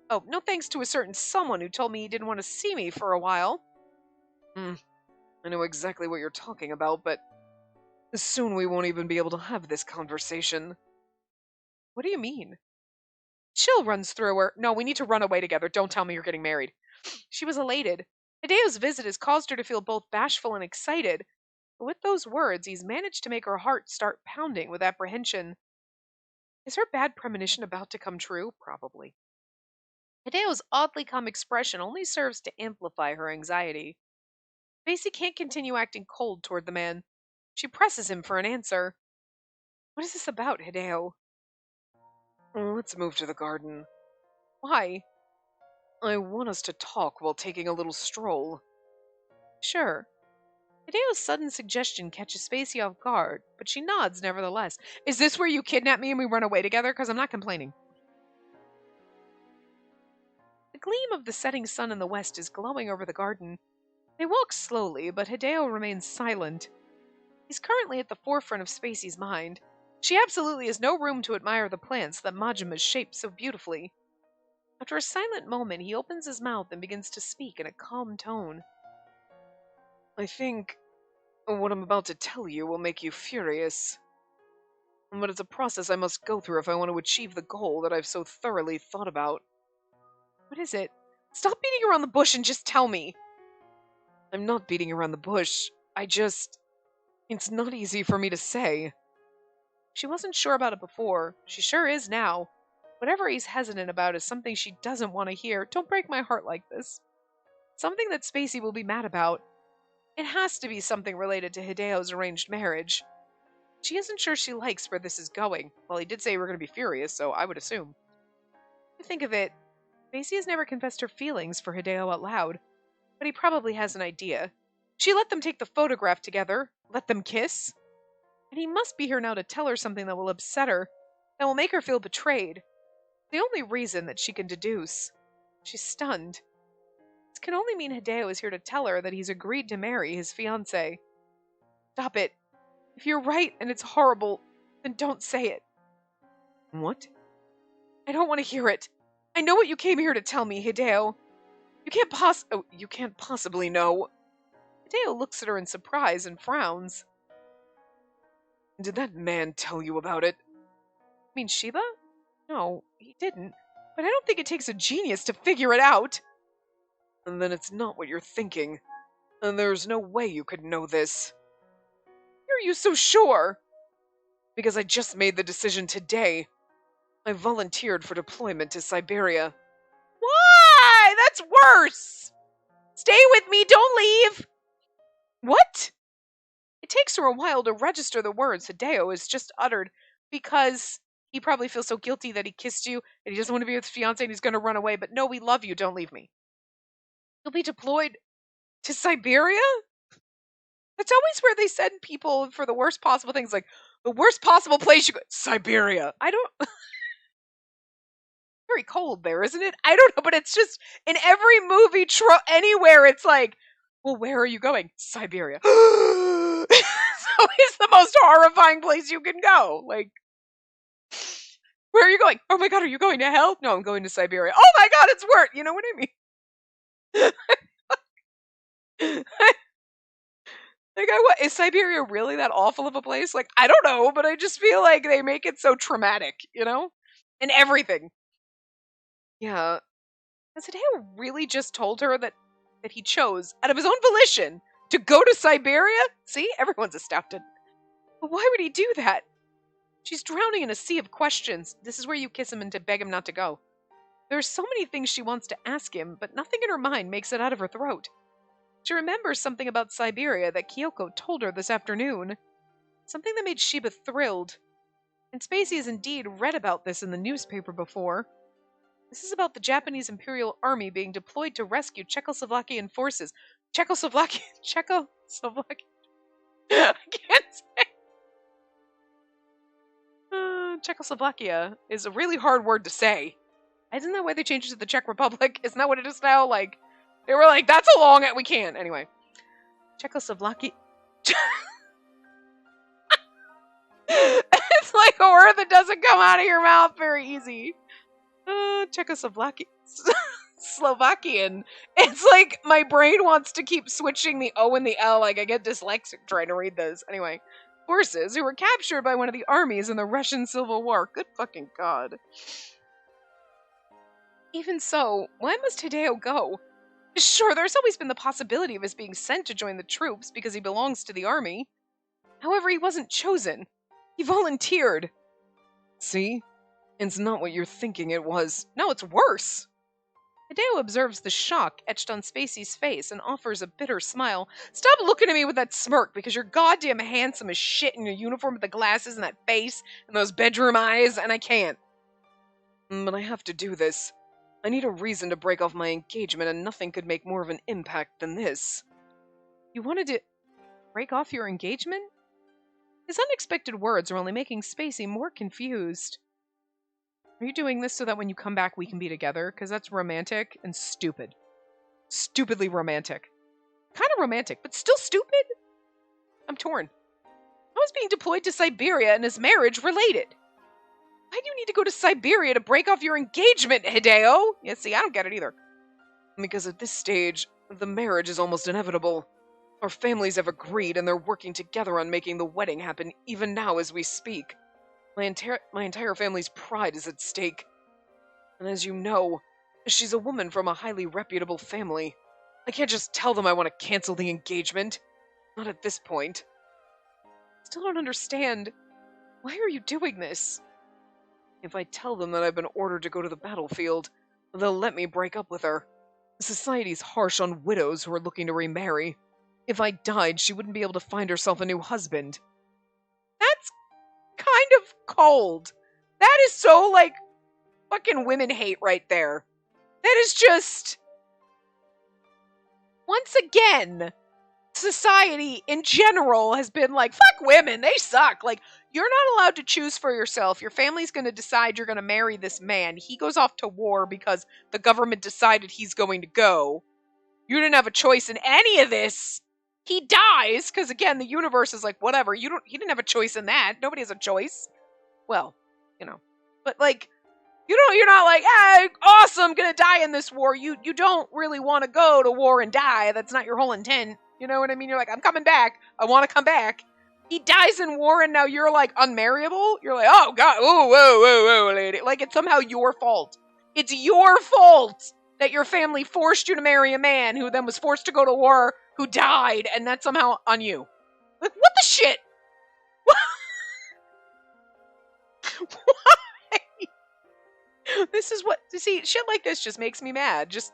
Oh, no thanks to a certain someone who told me he didn't want to see me for a while. I know exactly what you're talking about, but soon we won't even be able to have this conversation. What do you mean? Chill runs through her. No, we need to run away together. Don't tell me you're getting married. She was elated. Hideo's visit has caused her to feel both bashful and excited. But with those words, he's managed to make her heart start pounding with apprehension. Is her bad premonition about to come true? Probably. Hideo's oddly calm expression only serves to amplify her anxiety. Spacey can't continue acting cold toward the man. She presses him for an answer. What is this about, Hideo? Let's move to the garden. Why? I want us to talk while taking a little stroll. Sure. Hideo's sudden suggestion catches Spacey off guard, but she nods nevertheless. Is this where you kidnap me and we run away together? Because I'm not complaining. The gleam of the setting sun in the west is glowing over the garden. They walk slowly, but Hideo remains silent. He's currently at the forefront of Spacey's mind. She absolutely has no room to admire the plants that Majima's shaped so beautifully. After a silent moment, he opens his mouth and begins to speak in a calm tone. I think what I'm about to tell you will make you furious. But it's a process I must go through if I want to achieve the goal that I've so thoroughly thought about. What is it? Stop beating around the bush and just tell me. I'm not beating around the bush. It's not easy for me to say. She wasn't sure about it before. She sure is now. Whatever he's hesitant about is something she doesn't want to hear. Don't break my heart like this. Something that Spacey will be mad about. It has to be something related to Hideo's arranged marriage. She isn't sure she likes where this is going. Well, he did say we're going to be furious, so I would assume. To think of it, Spacey has never confessed her feelings for Hideo out loud, but he probably has an idea. She let them take the photograph together, let them kiss. And he must be here now to tell her something that will upset her, that will make her feel betrayed. The only reason that she can deduce. She's stunned. This can only mean Hideo is here to tell her that he's agreed to marry his fiancée. Stop it. If you're right and it's horrible, then don't say it. What? I don't want to hear it. I know what you came here to tell me, Hideo. You can't possibly know. Hideo looks at her in surprise and frowns. Did that man tell you about it? Mean Shiba? No, he didn't. But I don't think it takes a genius to figure it out. And then it's not what you're thinking. And there's no way you could know this. Are you so sure? Because I just made the decision today. I volunteered for deployment to Siberia. Why? That's worse! Stay with me, don't leave! What? It takes her a while to register the words Hideo has just uttered, because he probably feels so guilty that he kissed you, and he doesn't want to be with his fiancée and he's going to run away, but no, we love you, don't leave me. You'll be deployed to Siberia? That's always where they send people for the worst possible things, like, the worst possible place you go, Siberia. I don't... Very cold there, isn't it? I don't know, but it's just, in every movie, anywhere, it's like, well, where are you going? Siberia. So it's the most horrifying place you can go. Like, where are you going? Oh my god, are you going to hell? No, I'm going to Siberia. Oh my god, it's worse. You know what I mean? Like, what, is Siberia really that awful of a place? Like, I don't know, but I just feel like they make it so traumatic, you know? And everything. Yeah. Has Hideo really just told her that he chose, out of his own volition, to go to Siberia? See? Everyone's astounded. But why would he do that? She's drowning in a sea of questions. This is where you kiss him and to beg him not to go. There are so many things she wants to ask him, but nothing in her mind makes it out of her throat. She remembers something about Siberia that Kyoko told her this afternoon. Something that made Shiba thrilled. And Spacey has indeed read about this in the newspaper before. This is about the Japanese Imperial Army being deployed to rescue Czechoslovakian forces. Czechoslovakia. I can't say. Czechoslovakia is a really hard word to say. Isn't that why they changed it to the Czech Republic? Isn't that what it is now? Like, they were like, that's a long, we can't. Anyway. Czechoslovakia. It's like a word that doesn't come out of your mouth very easy. Czechoslovakia. Slovakian. It's like my brain wants to keep switching the O and the L. Like, I get dyslexic trying to read this. Anyway. Forces who were captured by one of the armies in the Russian Civil War. Good fucking God. Even so, why must Hideo go? Sure, there's always been the possibility of his being sent to join the troops because he belongs to the army. However, he wasn't chosen. He volunteered. See? It's not what you're thinking it was. No, it's worse. Hideo observes the shock etched on Spacey's face and offers a bitter smile. Stop looking at me with that smirk, because you're goddamn handsome as shit in your uniform with the glasses and that face and those bedroom eyes, and I can't. But I have to do this. I need a reason to break off my engagement, and nothing could make more of an impact than this. You wanted to break off your engagement? His unexpected words are only making Spacey more confused. Are you doing this so that when you come back we can be together? Because that's romantic and stupid. Stupidly romantic. Kind of romantic, but still stupid? I'm torn. How is being deployed to Siberia and his marriage related? Why do you need to go to Siberia to break off your engagement, Hideo? Yeah, see, I don't get it either. Because at this stage, the marriage is almost inevitable. Our families have agreed, and they're working together on making the wedding happen even now as we speak. My entire family's pride is at stake. And as you know, she's a woman from a highly reputable family. I can't just tell them I want to cancel the engagement. Not at this point. Still don't understand. Why are you doing this? If I tell them that I've been ordered to go to the battlefield, they'll let me break up with her. Society's harsh on widows who are looking to remarry. If I died, she wouldn't be able to find herself a new husband. That's kind of cold. That is so, like, fucking women hate right there. That is just... Once again, society in general has been like, fuck women, they suck. Like, you're not allowed to choose for yourself. Your family's going to decide you're going to marry this man. He goes off to war because the government decided he's going to go. You didn't have a choice in any of this. He dies, because again, the universe is like, whatever, he didn't have a choice in that. Nobody has a choice. Well, you know. But like, you're not like, awesome, gonna die in this war. You don't really want to go to war and die. That's not your whole intent. You know what I mean? You're like, I'm coming back. I want to come back. He dies in war, and now you're like unmarriable? You're like, oh god, whoa, lady. Like, it's somehow your fault. It's your fault that your family forced you to marry a man who then was forced to go to war, who died, and that's somehow on you. Like, what the shit? Why? This is what, see, shit like this just makes me mad. Just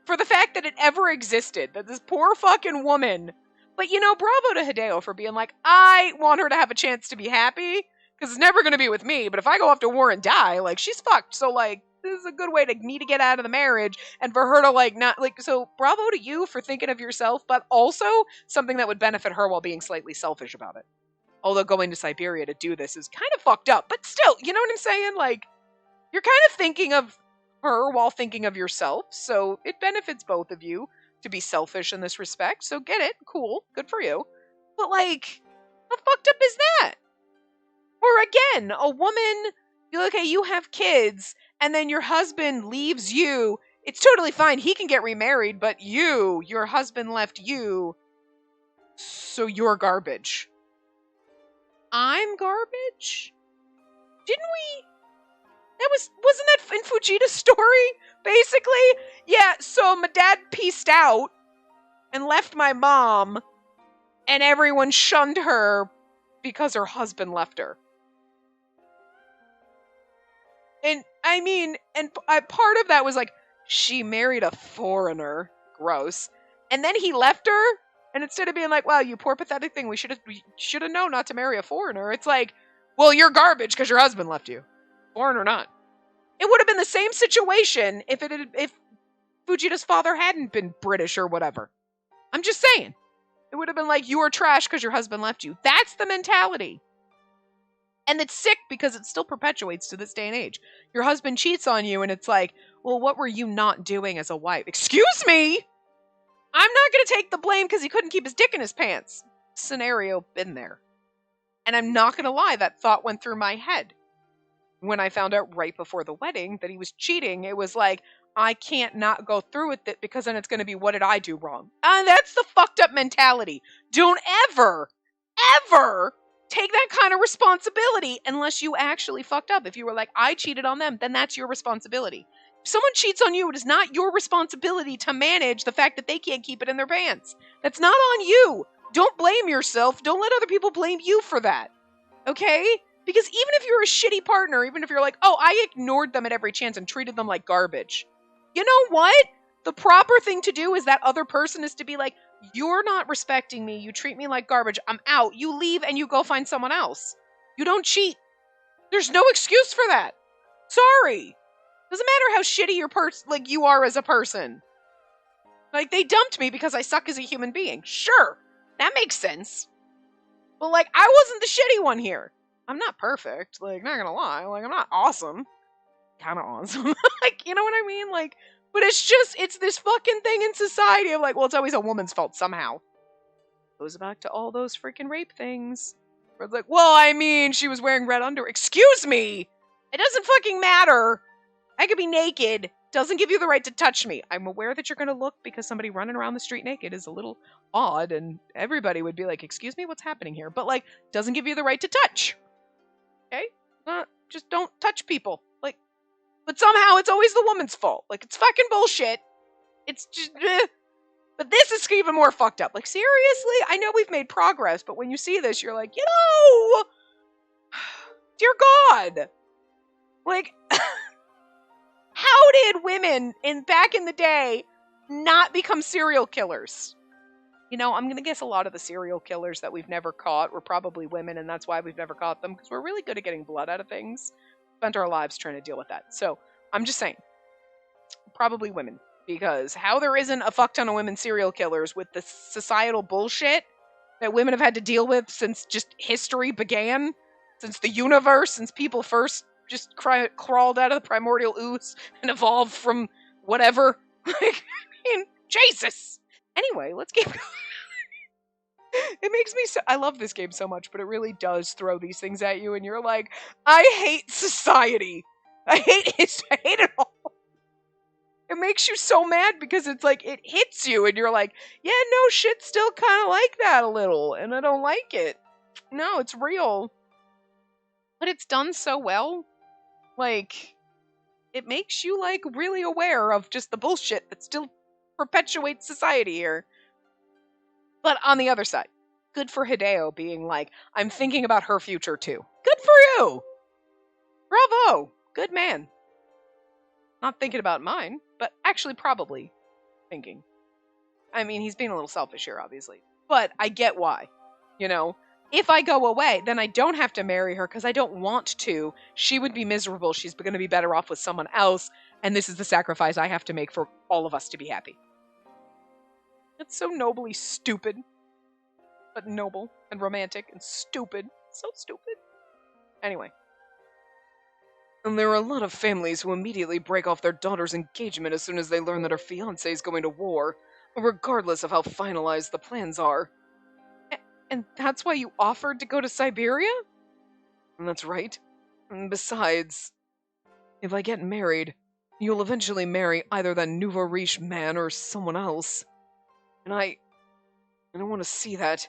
for the fact that it ever existed, that this poor fucking woman. But, you know, bravo to Hideo for being like, I want her to have a chance to be happy, because it's never going to be with me, but if I go off to war and die, like, she's fucked. So, like, this is a good way to me to get out of the marriage, and for her to, like, not, like, so bravo to you for thinking of yourself, but also something that would benefit her while being slightly selfish about it. Although going to Siberia to do this is kind of fucked up, but still, you know what I'm saying? Like, you're kind of thinking of her while thinking of yourself, so it benefits both of you to be selfish in this respect, so get it, cool, good for you. But, like, how fucked up is that? Or again, a woman, okay, you have kids, and then your husband leaves you. It's totally fine, he can get remarried, but your husband left you, so you're garbage. I'm garbage? Didn't we? Wasn't that in Fujita's story? Basically? Yeah, so my dad pieced out and left my mom, and everyone shunned her because her husband left her. And, I mean, part of that was like, she married a foreigner. Gross. And then he left her, and instead of being like, wow, you poor pathetic thing, we should have known not to marry a foreigner, it's like, well, you're garbage because your husband left you. Foreign or not. It would have been the same situation if Fujita's father hadn't been British or whatever. I'm just saying. It would have been like, you are trash because your husband left you. That's the mentality. And it's sick because it still perpetuates to this day and age. Your husband cheats on you and it's like, well, what were you not doing as a wife? Excuse me? I'm not going to take the blame because he couldn't keep his dick in his pants. Scenario, been there. And I'm not going to lie, that thought went through my head. When I found out right before the wedding that he was cheating, it was like, I can't not go through with it because then it's going to be, what did I do wrong? And that's the fucked up mentality. Don't ever take that kind of responsibility unless you actually fucked up. If you were like, I cheated on them, then that's your responsibility. If someone cheats on you, it is not your responsibility to manage the fact that they can't keep it in their pants. That's not on you. Don't blame yourself. Don't let other people blame you for that. Okay? Because even if you're a shitty partner, even if you're like, oh, I ignored them at every chance and treated them like garbage. You know what? The proper thing to do is that other person is to be like, you're not respecting me. You treat me like garbage. I'm out. You leave and you go find someone else. You don't cheat. There's no excuse for that. Sorry. Doesn't matter how shitty you are as a person. Like, they dumped me because I suck as a human being. Sure. That makes sense. But, like, I wasn't the shitty one here. I'm not perfect. Like, not gonna lie. Like, I'm not awesome. Kind of awesome. Like, you know what I mean? Like, but it's this fucking thing in society of like, well, it's always a woman's fault somehow. Goes back to all those freaking rape things. Where it's like, well, I mean, she was wearing red underwear. Excuse me! It doesn't fucking matter. I could be naked. Doesn't give you the right to touch me. I'm aware that you're gonna look because somebody running around the street naked is a little odd and everybody would be like, excuse me, what's happening here? But like, doesn't give you the right to touch. Okay? Just don't touch people. Like, but somehow it's always the woman's fault. Like, it's fucking bullshit. It's just, But this is even more fucked up. Like, seriously? I know we've made progress, but when you see this, you're like, dear God. Like, how did women back in the day not become serial killers? You know, I'm going to guess a lot of the serial killers that we've never caught were probably women, and that's why we've never caught them, because we're really good at getting blood out of things. Spent our lives trying to deal with that. So, I'm just saying, probably women. Because how there isn't a fuck ton of women serial killers with the societal bullshit that women have had to deal with since just history began, since the universe, since people first just crawled out of the primordial ooze and evolved from whatever. Like, I mean, Jesus! Anyway, let's keep going. It makes me I love this game so much, but it really does throw these things at you, and you're like, I hate society. I hate it all. It makes you so mad because it's like, it hits you, and you're like, yeah, no, shit's still kind of like that a little, and I don't like it. No, it's real. But it's done so well. Like, it makes you, like, really aware of just the bullshit that still perpetuates society here. But on the other side, good for Hideo being like, I'm thinking about her future too. Good for you! Bravo! Good man. Not thinking about mine, but actually probably thinking. I mean, he's being a little selfish here, obviously. But I get why. You know? If I go away, then I don't have to marry her because I don't want to. She would be miserable. She's going to be better off with someone else. And this is the sacrifice I have to make for all of us to be happy. It's so nobly stupid. But noble and romantic and stupid. So stupid. Anyway. And there are a lot of families who immediately break off their daughter's engagement as soon as they learn that her fiancé is going to war, regardless of how finalized the plans are. And that's why you offered to go to Siberia? And that's right. And besides, if I get married, you'll eventually marry either that nouveau riche man or someone else. And I want to see that.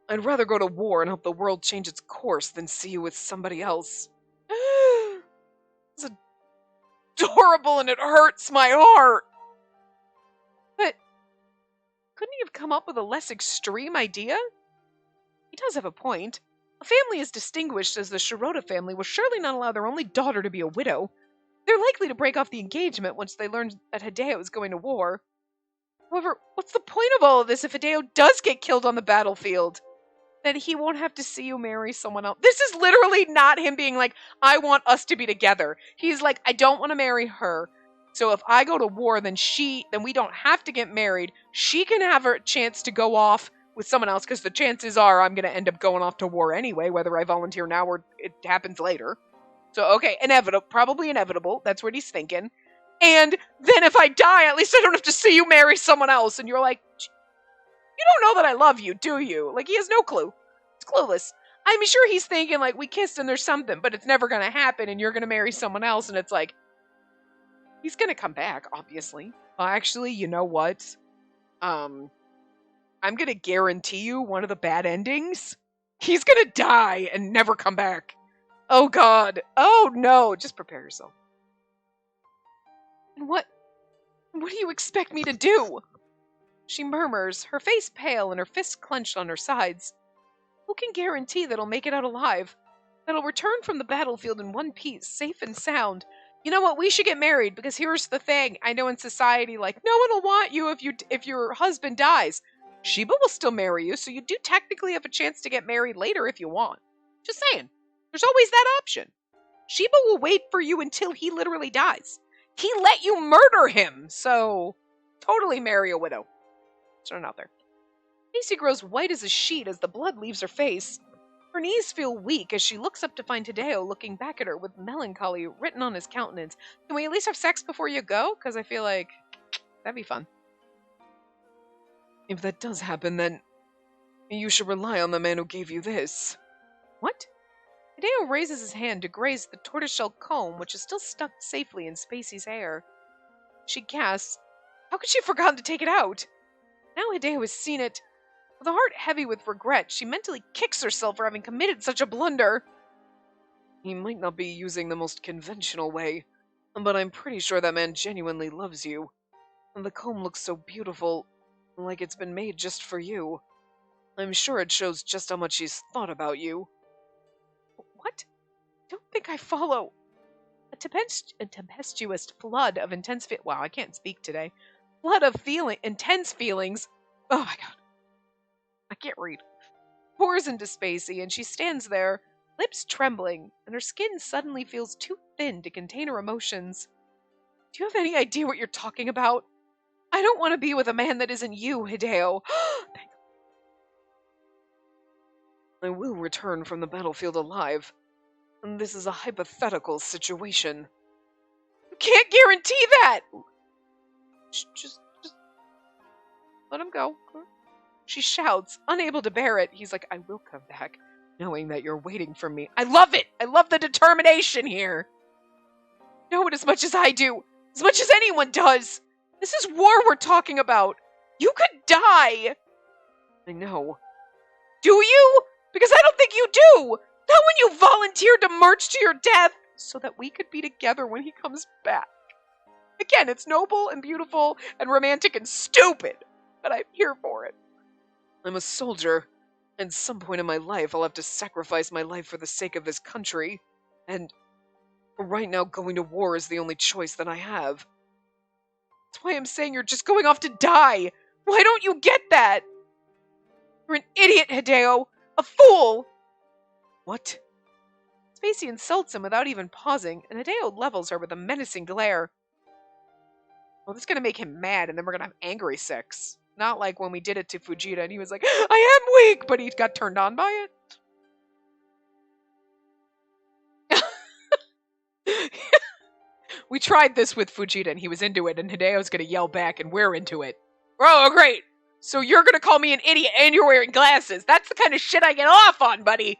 I'd rather go to war and help the world change its course than see you with somebody else. It's adorable and it hurts my heart. But couldn't he have come up with a less extreme idea? He does have a point. A family as distinguished as the Shirota family will surely not allow their only daughter to be a widow. They're likely to break off the engagement once they learn that Hideo is going to war. However, what's the point of all of this if Hideo does get killed on the battlefield? Then he won't have to see you marry someone else. This is literally not him being like, I want us to be together. He's like, I don't want to marry her. So if I go to war, then we don't have to get married. She can have her chance to go off with someone else, because the chances are I'm going to end up going off to war anyway, whether I volunteer now or it happens later. So, okay, probably inevitable. That's what he's thinking. And then if I die, at least I don't have to see you marry someone else. And you're like, you don't know that I love you, do you? Like, he has no clue. It's clueless. I'm sure he's thinking, like, we kissed and there's something, but it's never going to happen and you're going to marry someone else. And it's like, he's going to come back, obviously. Well, actually, you know what? I'm going to guarantee you one of the bad endings. He's going to die and never come back. Oh, God. Oh, no. Just prepare yourself. And what do you expect me to do? She murmurs, her face pale and her fists clenched on her sides. Who can guarantee that I'll make it out alive? That I'll return from the battlefield in one piece, safe and sound? You know what? We should get married, because here's the thing. I know in society, like, no one will want you if your husband dies. Sheba will still marry you, so you do technically have a chance to get married later if you want. Just saying. There's always that option. Sheba will wait for you until he literally dies. He let you murder him, so totally marry a widow. Turn out there. Stacy grows white as a sheet as the blood leaves her face. Her knees feel weak as she looks up to find Hideo looking back at her with melancholy written on his countenance. Can we at least have sex before you go? Because I feel like that'd be fun. If that does happen, then you should rely on the man who gave you this. What? Hideo raises his hand to graze the tortoiseshell comb, which is still stuck safely in Spacey's hair. She gasps. How could she have forgotten to take it out? Now Hideo has seen it. With a heart heavy with regret, she mentally kicks herself for having committed such a blunder. He might not be using the most conventional way, but I'm pretty sure that man genuinely loves you. And the comb looks so beautiful, like it's been made just for you. I'm sure it shows just how much he's thought about you. What? Don't think I follow. A tempestuous flood of intense wow, I can't speak today. Flood of intense feelings. Oh my god. I can't read. Pours into Spacey, and she stands there, lips trembling, and her skin suddenly feels too thin to contain her emotions. Do you have any idea what you're talking about? I don't want to be with a man that isn't you, Hideo. I will return from the battlefield alive. And this is a hypothetical situation. You can't guarantee that! Just let him go. She shouts, unable to bear it. He's like, I will come back, knowing that you're waiting for me. I love it! I love the determination here! Know it as much as I do. As much as anyone does! This is war we're talking about! You could die! I know. Do you? Because I don't think you do! Not when you volunteered to march to your death so that we could be together when he comes back. Again, it's noble and beautiful and romantic and stupid, but I'm here for it. I'm a soldier. At some point in my life, I'll have to sacrifice my life for the sake of this country. And right now, going to war is the only choice that I have. That's why I'm saying you're just going off to die. Why don't you get that? You're an idiot, Hideo. A fool. What? Spacey insults him without even pausing, and Hideo levels her with a menacing glare. Well, this is going to make him mad, and then we're going to have angry sex. Not like when we did it to Fujita, and he was like, I am weak, but he got turned on by it. We tried this with Fujita, and he was into it, and Hideo's going to yell back, and we're into it. Oh, great. So you're going to call me an idiot, and you're wearing glasses. That's the kind of shit I get off on, buddy.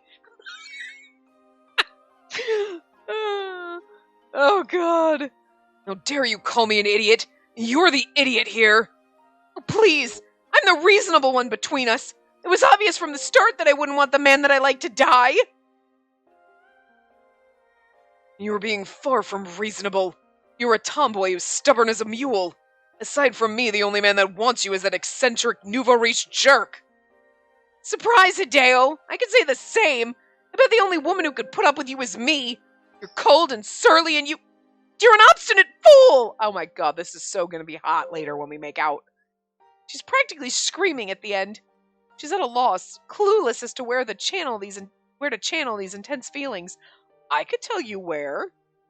Oh, God. How dare you call me an idiot? You're the idiot here. Oh, please. I'm the reasonable one between us. It was obvious from the start that I wouldn't want the man that I like to die. You're being far from reasonable. You're a tomboy who's stubborn as a mule. Aside from me, the only man that wants you is that eccentric nouveau riche jerk. Surprise, Hideo. I could say the same. I bet the only woman who could put up with you is me. You're cold and surly and you're an obstinate fool! Oh my god, this is so gonna be hot later when we make out. She's practically screaming at the end. She's at a loss, clueless as to where to channel these intense feelings. I could tell you where.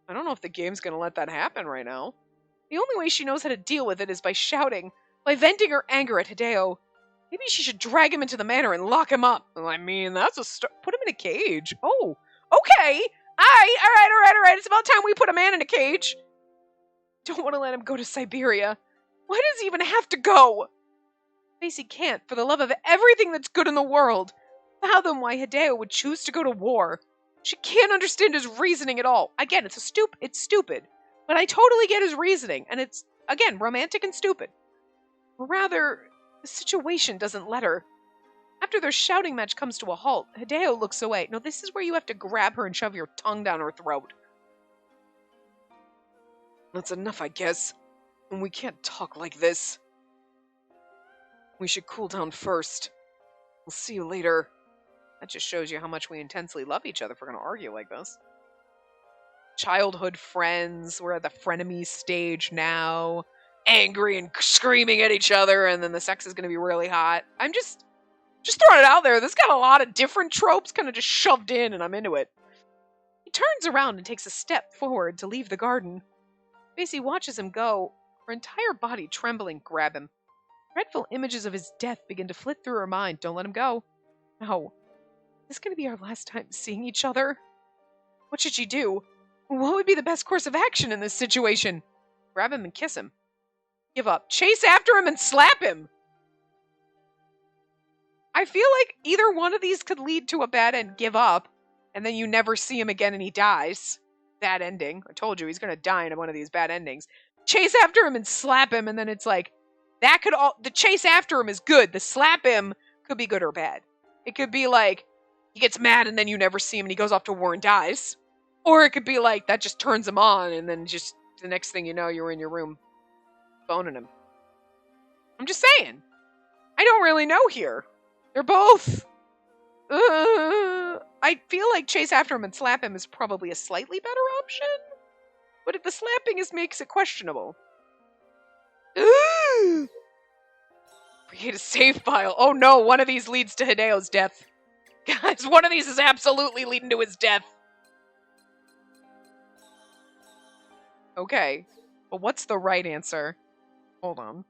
I don't know if the game's gonna let that happen right now. The only way she knows how to deal with it is by shouting, by venting her anger at Hideo. Maybe she should drag him into the manor and lock him up. Well, I mean, that's a start. Put him in a cage. Oh, okay. All right. It's about time we put a man in a cage. Don't want to let him go to Siberia. Why does he even have to go? Spacey can't, for the love of everything that's good in the world, fathom why Hideo would choose to go to war. She can't understand his reasoning at all. Again, it's stupid. But I totally get his reasoning, and it's, again, romantic and stupid. Or rather, the situation doesn't let her. After their shouting match comes to a halt, Hideo looks away. No, this is where you have to grab her and shove your tongue down her throat. That's enough, I guess. And we can't talk like this. We should cool down first. We'll see you later. That just shows you how much we intensely love each other if we're going to argue like this. Childhood friends. We're at the frenemy stage now. Angry and screaming at each other, and then the sex is going to be really hot. I'm just throwing it out there. This got a lot of different tropes kind of just shoved in, and I'm into it. He turns around and takes a step forward to leave the garden. Spacey watches him go, her entire body trembling. Grab him. Dreadful images of his death begin to flit through her mind. Don't let him go. No. Is this going to be our last time seeing each other? What should she do? What would be the best course of action in this situation? Grab him and kiss him. Give up. Chase after him and slap him! I feel like either one of these could lead to a bad end. Give up, and then you never see him again and he dies. Bad ending. I told you he's going to die in one of these bad endings. Chase after him and slap him, and then it's like, that could all... The chase after him is good. The slap him could be good or bad. It could be like, he gets mad and then you never see him and he goes off to war and dies. Or it could be like, that just turns him on and then just the next thing you know, you're in your room boning him. I'm just saying. I don't really know here. They're both... I feel like chase after him and slap him is probably a slightly better option. But if the slapping makes it questionable. Create a save file. Oh no, one of these leads to Hideo's death. Guys, one of these is absolutely leading to his death. Okay, but what's the right answer? Hold on.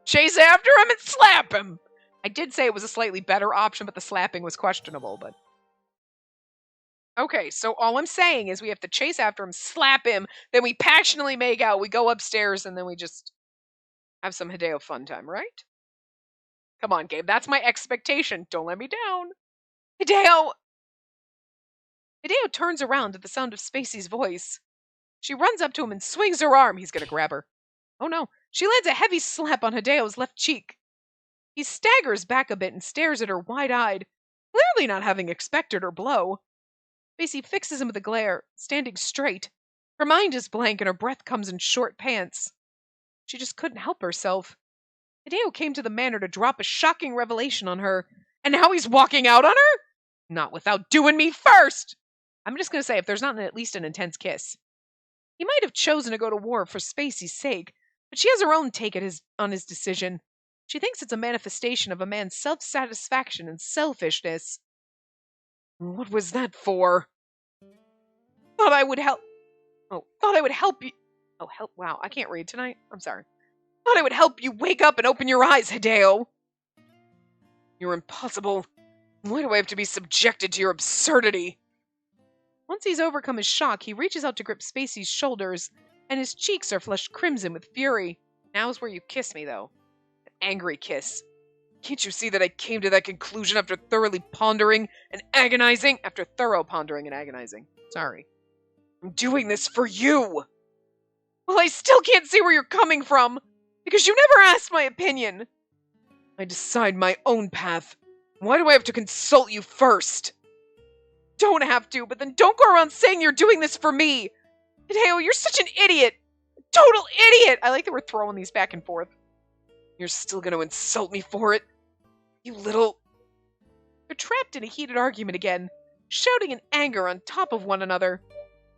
Chase after him and slap him! I did say it was a slightly better option, but the slapping was questionable, but... Okay, so all I'm saying is we have to chase after him, slap him, then we passionately make out, we go upstairs, and then we just have some Hideo fun time, right? Come on, Gabe, that's my expectation. Don't let me down. Hideo turns around at the sound of Spacey's voice. She runs up to him and swings her arm. He's gonna grab her. Oh no. She lands a heavy slap on Hideo's left cheek. He staggers back a bit and stares at her wide-eyed, clearly not having expected her blow. Spacey fixes him with a glare, standing straight. Her mind is blank and her breath comes in short pants. She just couldn't help herself. Hideo came to the manor to drop a shocking revelation on her, and now he's walking out on her? Not without doing me first! I'm just gonna say, if there's not at least an intense kiss. He might have chosen to go to war for Spacey's sake, but she has her own take on his decision. She thinks it's a manifestation of a man's self-satisfaction and selfishness. What was that for? Thought I would help you. Oh, help. Wow, I can't read tonight. I'm sorry. Thought I would help you wake up and open your eyes, Hideo. You're impossible. Why do I have to be subjected to your absurdity? Once he's overcome his shock, he reaches out to grip Spacey's shoulders, and his cheeks are flushed crimson with fury. Now's where you kiss me, though. An angry kiss. Can't you see that I came to that conclusion after thorough pondering and agonizing? Sorry. I'm doing this for you. Well, I still can't see where you're coming from, because you never asked my opinion. I decide my own path. Why do I have to consult you first? Don't have to, but then don't go around saying you're doing this for me. Hideo, you're such an idiot. A total idiot. I like that we're throwing these back and forth. You're still going to insult me for it? You little... They're trapped in a heated argument again, shouting in anger on top of one another.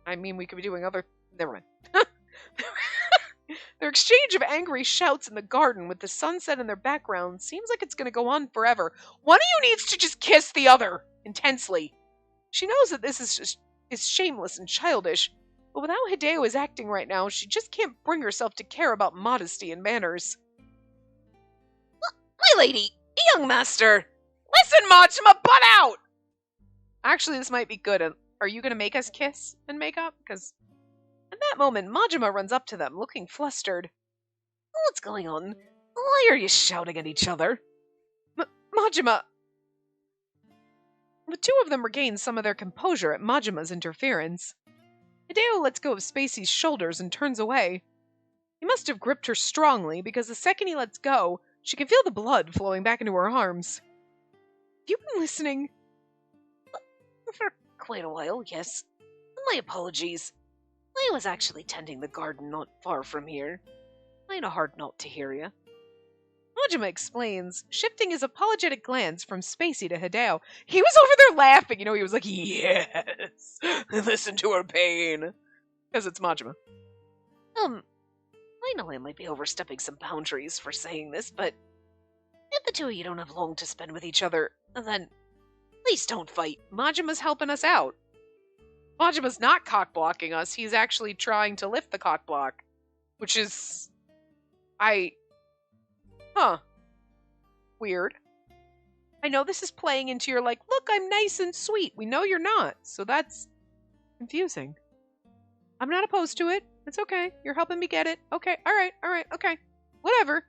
I mean, we could be doing other... Never mind. Their exchange of angry shouts in the garden with the sunset in their background seems like it's going to go on forever. One of you needs to just kiss the other intensely. She knows that this is shameless and childish, but with how Hideo is acting right now, she just can't bring herself to care about modesty and manners. My lady, young master, listen, Majima, butt out! Actually, this might be good. Are you gonna make us kiss and make up? Because at that moment, Majima runs up to them, looking flustered. What's going on? Why are you shouting at each other? Majima! The two of them regain some of their composure at Majima's interference. Hideo lets go of Spacey's shoulders and turns away. He must have gripped her strongly, because the second he lets go, she can feel the blood flowing back into her arms. Have you been listening? For quite a while, yes. My apologies. I was actually tending the garden not far from here. I had a hard not to hear you. Majima explains, shifting his apologetic glance from Spacey to Hideo. He was over there laughing, he was like, yes, listen to her pain. Because it's Majima. I know I might be overstepping some boundaries for saying this, but if the two of you don't have long to spend with each other, then please don't fight. Majima's helping us out. Majima's not cock-blocking us, he's actually trying to lift the cock-block. Which is... Weird. I know this is playing into your look, I'm nice and sweet. We know you're not, so that's confusing. I'm not opposed to it. It's okay. You're helping me get it. Okay, alright, okay. Whatever.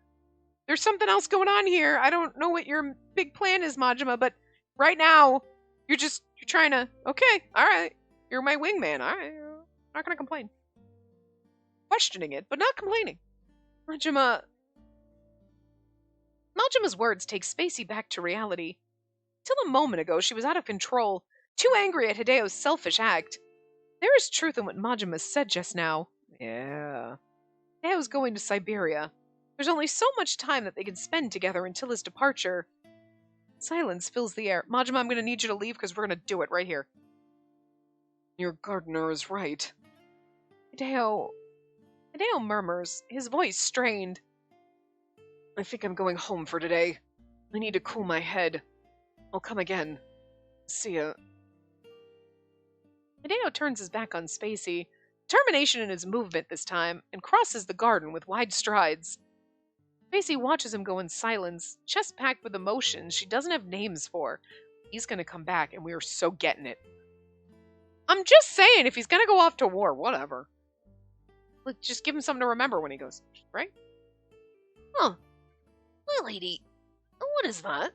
There's something else going on here. I don't know what your big plan is, Majima, but right now, you're trying to... Okay, alright. You're my wingman. Alright. Not gonna complain. Questioning it, but not complaining. Majima's words take Spacey back to reality. Till a moment ago, she was out of control, too angry at Hideo's selfish act. There is truth in what Majima said just now. Yeah. Hideo's going to Siberia. There's only so much time that they can spend together until his departure. Silence fills the air. Majima, I'm going to need you to leave because we're going to do it right here. Your gardener is right. Hideo murmurs, his voice strained. I think I'm going home for today. I need to cool my head. I'll come again. See ya. Hideo turns his back on Spacey, determination in his movement this time, and crosses the garden with wide strides. Spacey watches him go in silence, chest packed with emotions she doesn't have names for. He's gonna come back, and we are so getting it. I'm just saying, if he's gonna go off to war, whatever. Just give him something to remember when he goes, right? Huh. My lady, what is that?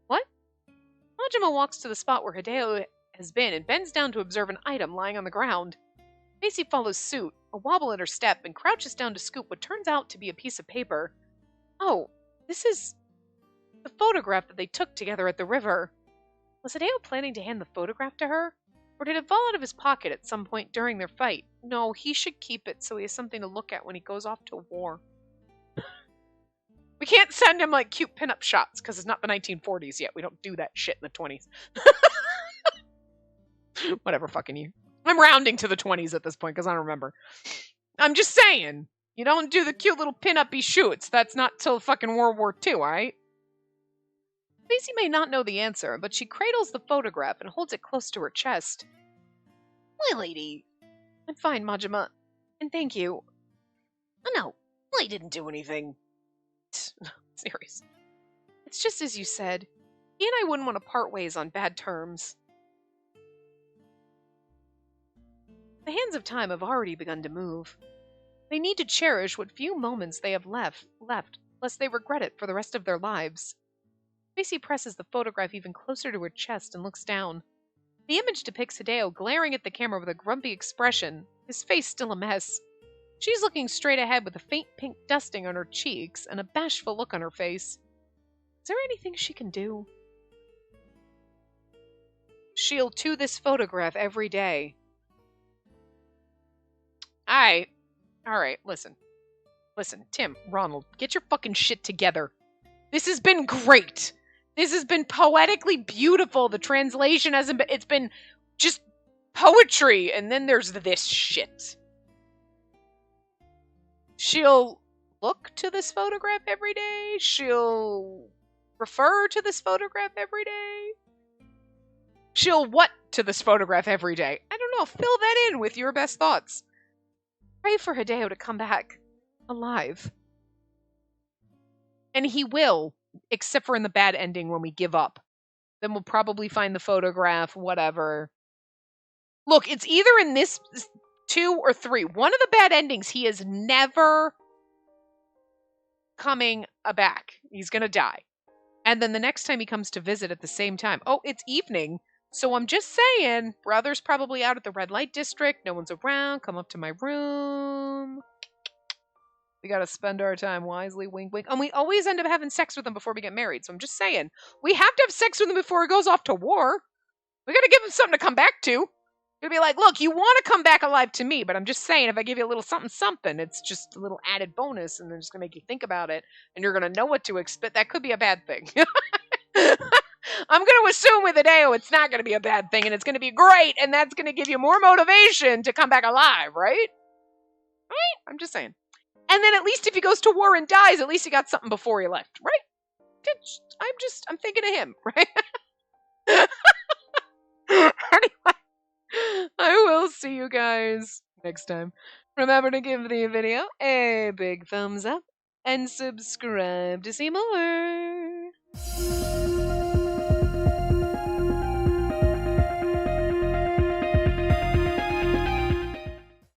What? Majima walks to the spot where Hideo has been and bends down to observe an item lying on the ground. Spacey follows suit, a wobble in her step, and crouches down to scoop what turns out to be a piece of paper. Oh, this is the photograph that they took together at the river. Was Hideo planning to hand the photograph to her? Or did it fall out of his pocket at some point during their fight? No, he should keep it so he has something to look at when he goes off to war. We can't send him cute pinup shots because it's not the 1940s yet. We don't do that shit in the 20s. Whatever fucking you. I'm rounding to the 20s at this point because I don't remember. I'm just saying. You don't do the cute little pin-up-y shoots. That's not till fucking World War II, alright? Spacey may not know the answer, but she cradles the photograph and holds it close to her chest. My lady. I'm fine, Majima. And thank you. No, I didn't do anything. Serious. It's just as you said. He and I wouldn't want to part ways on bad terms. The hands of time have already begun to move. They need to cherish what few moments they have left, lest they regret it for the rest of their lives. Spacey presses the photograph even closer to her chest and looks down. The image depicts Hideo glaring at the camera with a grumpy expression, his face still a mess. She's looking straight ahead with a faint pink dusting on her cheeks and a bashful look on her face. Is there anything she can do? She'll to this photograph every day. Alright, listen. Listen, Tim, Ronald, get your fucking shit together. This has been great. This has been poetically beautiful. The translation hasn't been, it's been just poetry, and then there's this shit. She'll look to this photograph every day. She'll refer to this photograph every day. She'll what to this photograph every day? I don't know. Fill that in with your best thoughts. Pray for Hideo to come back alive. And he will except for in the bad ending when we give up. Then we'll probably find the photograph, whatever. Look, it's either in this 2 or 3. One of the bad endings, he is never coming back. He's going to die. And then the next time he comes to visit at the same time, oh, it's evening. So I'm just saying, brother's probably out at the red light district. No one's around. Come up to my room. We got to spend our time wisely, wink, wink. And we always end up having sex with him before we get married. So I'm just saying, we have to have sex with him before he goes off to war. We got to give him something to come back to. You're gonna be like, look, you want to come back alive to me, but I'm just saying, if I give you a little something, something, it's just a little added bonus, and they're just gonna make you think about it, and you're gonna know what to expect. That could be a bad thing. I'm gonna assume with Hideo it's not gonna be a bad thing, and it's gonna be great, and that's gonna give you more motivation to come back alive, right? Right? I'm just saying. And then at least if he goes to war and dies, at least he got something before he left, right? I'm thinking of him, right? Anyway. I will see you guys next time. Remember to give the video a big thumbs up and subscribe to see more.